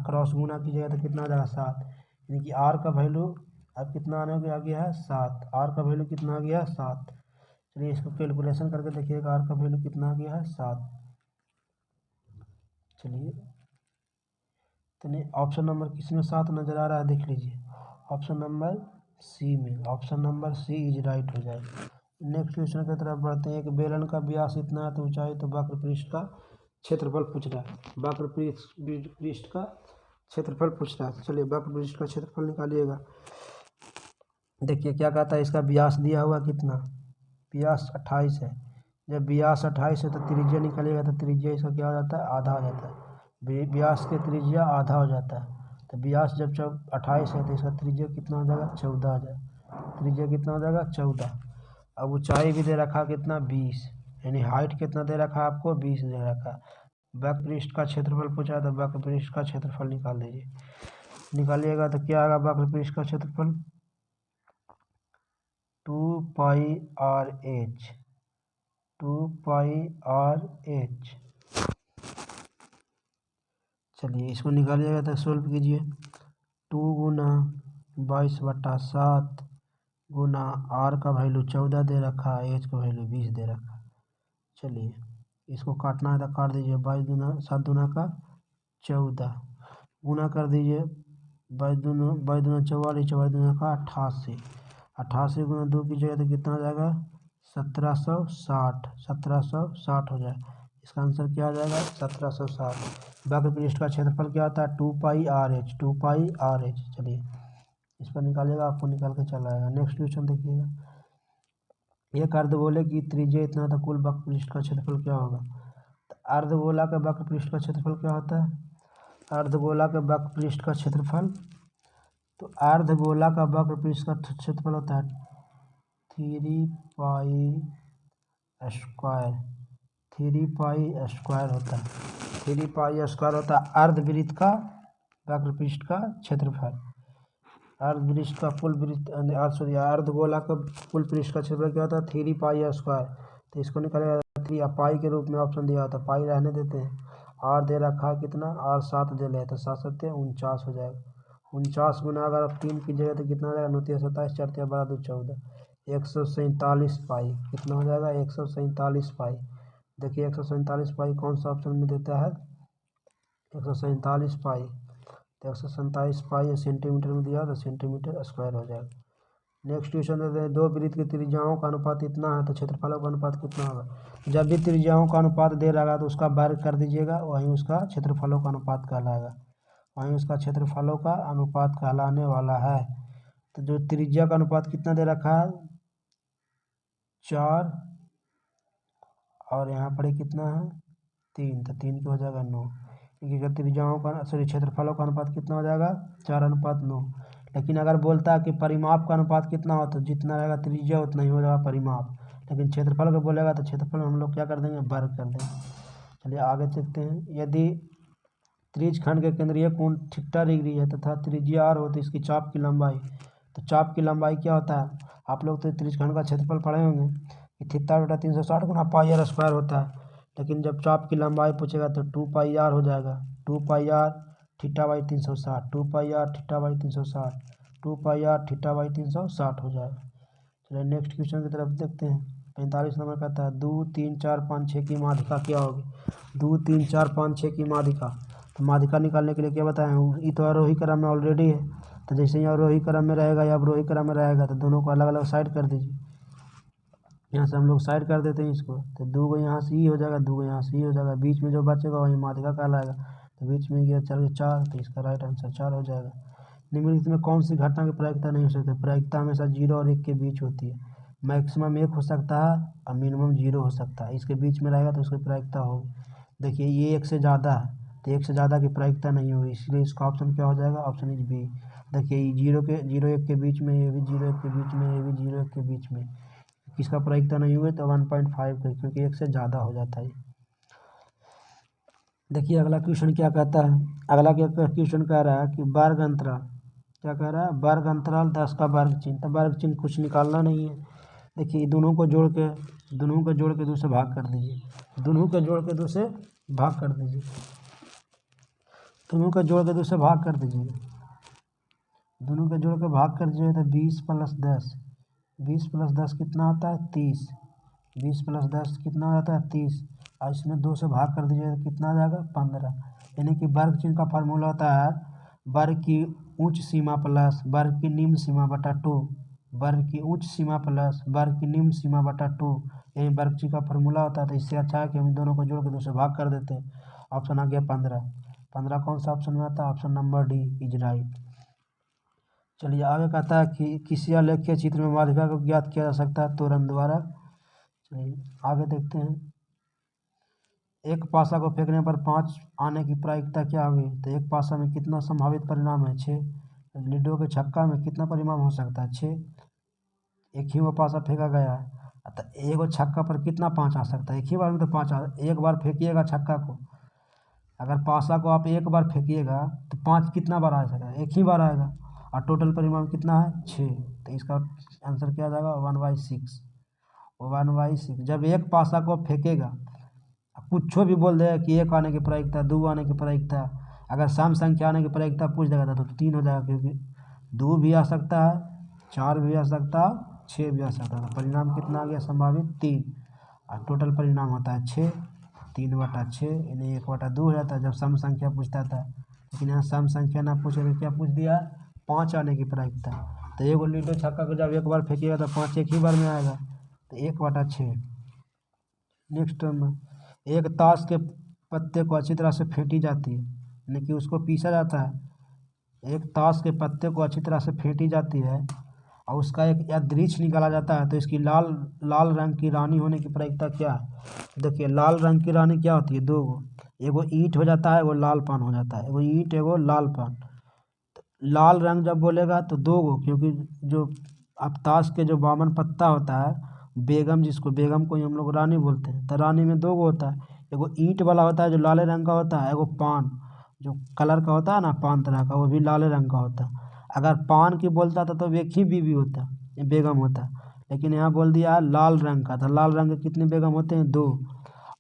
क्रॉस गुना कीजिएगा तो कितना आ जाएगा? 7। यानी कि आर का वैल्यू अब कितना आने आ गया है? 7। आर का वैल्यू कितना आ गया है? 7। चलिए इसको कैलकुलेशन करके देखिएगा, आर का वैल्यू कितना आ गया है? 7। चलिए ऑप्शन नंबर किसमें 7 नज़र आ रहा है देख लीजिए। ऑप्शन नंबर सी में। Option number C is right हो जाएगा। नेक्स्ट क्वेश्चन की तरफ बढ़ते हैं। एक बेलन का व्यास इतना है तो ऊंचाई तो वक्र पृष्ठ का क्षेत्रफल पूछ रहा है। वक्र पृष्ठ का क्षेत्रफल पूछ रहा है। चलिए वक्र पृष्ठ का क्षेत्रफल निकालिएगा। देखिए क्या कहता है, इसका व्यास दिया हुआ कितना? व्यास 28 है। जब व्यास 28 है तो त्रिज्या निकालिएगा तो त्रिज्या इसका क्या हो जाता है? आधा हो जाता है। व्यास के त्रिज्या आधा हो जाता है। तो व्यास जब 28 है तो इसका त्रिज्या कितना हो जाएगा? 14 हो जाएगा। त्रिज्या कितना हो जाएगा? 14। अब ऊंचाई भी दे रखा कितना? 20। यानी हाइट कितना दे रखा आपको? 20 दे रखा। वक्र पृष्ठ का क्षेत्रफल पूछा तो वक्र पृष्ठ का क्षेत्रफल निकाल दीजिए। निकालिएगा तो क्या आएगा वक्र पृष्ठ का क्षेत्रफल? 2πRh। 2πRh। चलिए इसको निकालिएगा तो सोल्व कीजिए। 2 गुना 22/7 गुना आर का वैल्यू 14 दे रखा है, एच का वैल्यू 20 दे रखा। चलिए इसको काटना है तो काट दीजिए। 22 दूना 7 दूना का 14 गुना कर दीजिए। 22 दूना 44, 44 दूना का 88। 88 गुना 2 कीजिएगा तो कितना हो जाएगा? 1760। 1760 हो जाए। इसका आंसर क्या आ जाएगा? 1760। वक्र पृष्ठ का क्षेत्रफल क्या होता है? 2πRh। 2πRh। चलिए इस पर निकालिएगा, आपको निकाल के चला आएगा। नेक्स्ट क्वेश्चन देखिएगा। एक अर्धगोले की त्रिज्या इतना तो कुल वक्र पृष्ठ का क्षेत्रफल क्या होगा? तो अर्धगोला के वक्र पृष्ठ का क्षेत्रफल क्या होता है? अर्धगोला के वक्र पृष्ठ का क्षेत्रफल, तो अर्धगोला का वक्र पृष्ठ का क्षेत्रफल होता है 3π²। 3π² होता है। 3π² होता है अर्धवृत्त का वक्र पृष्ठ का क्षेत्रफल। अर्धवृत्त का कुल वृत्त अर्धगोला का कुल पृष्ठ का क्षेत्रफल क्या होता है? 3π²। तो इसको निकालेगा 3 पाई के रूप में ऑप्शन दिया होता है। पाई रहने देते हैं। आर दे रखा है कितना? आर 7 दे रहे तो 7 7 49 हो जाएगा। 49 गुना अगर आप 3 कीजिएगा तो कितना हो जाएगा? 9 27 4 12 14 147 पाई। कितना हो जाएगा? 147 पाई। देखिए 147 पाई कौन सा ऑप्शन में देता है? 147 पाई। तो 147 पाई सेंटीमीटर में दिया तो सेंटीमीटर स्क्वायर हो जाएगा। नेक्स्ट क्वेश्चन देते हैं। दो वृत्त की त्रिज्याओं का अनुपात इतना है तो क्षेत्रफलों का अनुपात कितना होगा? जब भी त्रिज्याओं का अनुपात दे रहा है तो उसका वर्ग कर दीजिएगा, वहीं उसका क्षेत्रफलों का अनुपात कहलाएगा। वहीं उसका क्षेत्रफलों का अनुपात कहलाने वाला है। तो जो त्रिज्या का अनुपात कितना दे रखा है? 4 और यहाँ पर कितना है 3, तो 3 की हो जाएगा 9, क्योंकि त्रिज्याओं का क्षेत्रफलों का अनुपात कितना हो जाएगा 4:9। लेकिन अगर बोलता है कि परिमाप का अनुपात कितना हो, तो जितना रहेगा त्रिज्या उतना ही हो जाएगा परिमाप। लेकिन क्षेत्रफल को बोलेगा तो क्षेत्रफल में हम लोग क्या कर देंगे, वर्ग कर देंगे। चलिए आगे देखते हैं। यदि त्रिज्यखंड के केंद्रीय कोण थीटा डिग्री है तथा त्रिज्या r हो तो इसकी चाप की लंबाई, तो चाप की लंबाई क्या होता है, आप लोग तो त्रिज्यखंड का क्षेत्रफल पढ़े होंगे कि थीटा बटा 360 गुना पाई आर स्क्वायर होता है। लेकिन जब चाप की लंबाई पूछेगा तो 2 पाई आर हो जाएगा, 2 pi r theta by 360, 2 pi r theta by 360, 2 pi r theta by 360 हो जाएगा। चलिए नेक्स्ट क्वेश्चन की तरफ देखते हैं। 45 नंबर कहता है 2, 3, 4, 5, 6 की माध्यिका क्या होगी। 2, 3, 4, 5, 6 की माध्यिका, तो माध्यिका निकालने के लिए क्या बताएं, ये तो आरोही क्रम में ऑलरेडी है, तो जैसे ही आरोही क्रम में रहेगा या अवरोही क्रम में रहेगा तो दोनों को अलग अलग साइड कर दीजिए। यहाँ से हम लोग साइड कर देते हैं इसको, तो 2 को यहाँ से ही हो जाएगा, 2 को यहाँ से ही हो जाएगा, बीच में जो बचेगा वही माध्यिका कहलाएगा। तो बीच में गया चल 4, तो इसका राइट आंसर 4 हो जाएगा। निम्नलिखित में कौन सी घटना की प्रायिकता नहीं हो सकती। प्रायिकता हमेशा 0 और 1 के बीच होती है। मैक्सिमम 1 हो सकता है और मिनिमम 0 हो सकता है, इसके बीच में रहेगा तो उसकी प्रायिकता होगी। देखिए ये 1 से ज़्यादा है, तो 1 से ज़्यादा की प्रायिकता नहीं होगी, इसलिए इसका ऑप्शन क्या हो जाएगा, ऑप्शन इज बी। देखिए 0 1 के बीच में, ये भी 0 1 के बीच में, ये भी 0 1 के बीच में, किसका प्रायिकता नहीं हुई तो 1.5 का, क्योंकि 1 से ज़्यादा हो जाता है। देखिए अगला क्वेश्चन क्या कहता है। अगला क्वेश्चन कह रहा है कि वर्ग अंतराल, क्या कह रहा है, वर्ग अंतराल 10 का वर्ग चिन्ह, तो वर्ग चिन्ह कुछ निकालना नहीं है। देखिए दोनों को जोड़ के 2 से भाग कर दीजिए, दोनों को जोड़ के 2 से भाग कर दीजिए, दोनों को जोड़ के 2 से भाग कर दीजिए, दोनों को जोड़ के भाग कर दीजिए तो 20 + 10, 20 + 10 कितना होता है 30, 20 + 10 कितना हो जाता है 30, और इसमें 2 से भाग कर दीजिए तो कितना आ जाएगा 15। यानी कि वर्ग चिन्ह का फार्मूला होता है वर्ग की उच्च सीमा प्लस वर्ग की निम्न सीमा बटा 2, वर्ग की उच्च सीमा प्लस वर्ग की निम्न सीमा बटा 2, यही वर्ग चिन्ह का फार्मूला होता है। तो इससे अच्छा है कि हम दोनों को जोड़ के 2 से भाग कर देते हैं। ऑप्शन आ गया 15। 15 कौन सा ऑप्शन में आता है, option number D is right. चलिए आगे कहता है कि किसी आलेखीय चित्र में माध्यिका को ज्ञात किया जा सकता है त्वरण द्वारा। चलिए आगे देखते हैं। एक पासा को फेंकने पर 5 आने की प्रायिकता क्या होगी, तो एक पासा में कितना संभावित परिणाम है 6। लूडो के छक्का में कितना परिणाम हो सकता है 6, एक ही वो पासा फेंका गया है, तो एक छक्का पर कितना 5 आ सकता है, एक ही बार में तो 5 एक बार फेंकिएगा छक्का को, अगर पासा को आप एक बार फेंकिएगा तो 5 कितना बार आ सकता है, एक ही बार आएगा, और टोटल परिमाण कितना है 6, तो इसका आंसर क्या आ जाएगा 1/6, 1/6। जब एक पासा को फेंकेगा, कुछ भी बोल देगा कि 1 आने की प्रायिकता, 2 आने की प्रायिकता, अगर सम संख्या आने की प्रायिकता पूछ देगा तो 3 हो जाएगा, क्योंकि 2 भी आ सकता है, 4 भी आ सकता है, 6 भी आ सकता है। परिणाम कितना आ गया संभावित 3, और टोटल परिणाम होता है 6, 3/6, यानी 1/2 हो जाता है जब सम संख्या पूछता था। लेकिन यहाँ सम संख्या ना पूछे तो क्या पूछ दिया 5 आने की प्रायिकता, तो एक लूडो छक्का को जब एक बार फेंकिएगा तो 5 एक ही बार में आएगा, तो 1/6। नेक्स्ट में एक ताश के पत्ते को अच्छी तरह से फेंटी जाती है, यानी कि उसको पीसा जाता है। एक ताश के पत्ते को अच्छी तरह से फेंटी जाती है और उसका एक यादृच्छ निकाला जाता है, तो इसकी लाल रंग की रानी होने की प्रायिकता क्या है। देखिए लाल रंग की रानी क्या होती है, 2 गो, एगो ईंट हो जाता है, एगो लाल पान हो जाता है, एगो ईंट एगो लाल पान। लाल रंग जब बोलेगा तो 2 गो, क्योंकि जो अब ताश के जो बामन पत्ता होता है, बेगम, जिसको बेगम को ही हम लोग रानी बोलते हैं, तो रानी में 2 गो होता है, एगो ईंट वाला होता है जो लाल रंग का होता है, एगो पान जो कलर का होता है ना, पान तरह का, वो भी लाल रंग का होता है। अगर पान की बोलता था तो एक ही बीवी होता, बेगम होता, लेकिन यहाँ बोल दिया है लाल रंग का, तो लाल रंग के कितने बेगम होते हैं 2,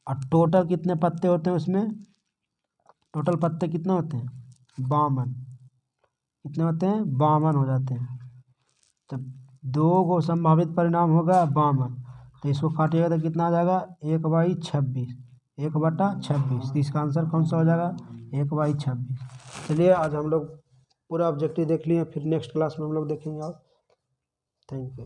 और टोटल कितने पत्ते होते हैं उसमें, टोटल पत्ते कितने होते हैं 52, कितने होते हैं 52 हो जाते हैं। तो 2 को संभावित परिणाम होगा 52, तो इसको काटिएगा तो कितना आ जाएगा 1/26, 1/26, तो इसका आंसर कौन सा हो जाएगा 1/26। चलिए आज हम लोग पूरा ऑब्जेक्टिव देख लिए, फिर नेक्स्ट क्लास में हम लोग देखेंगे और थैंक यू।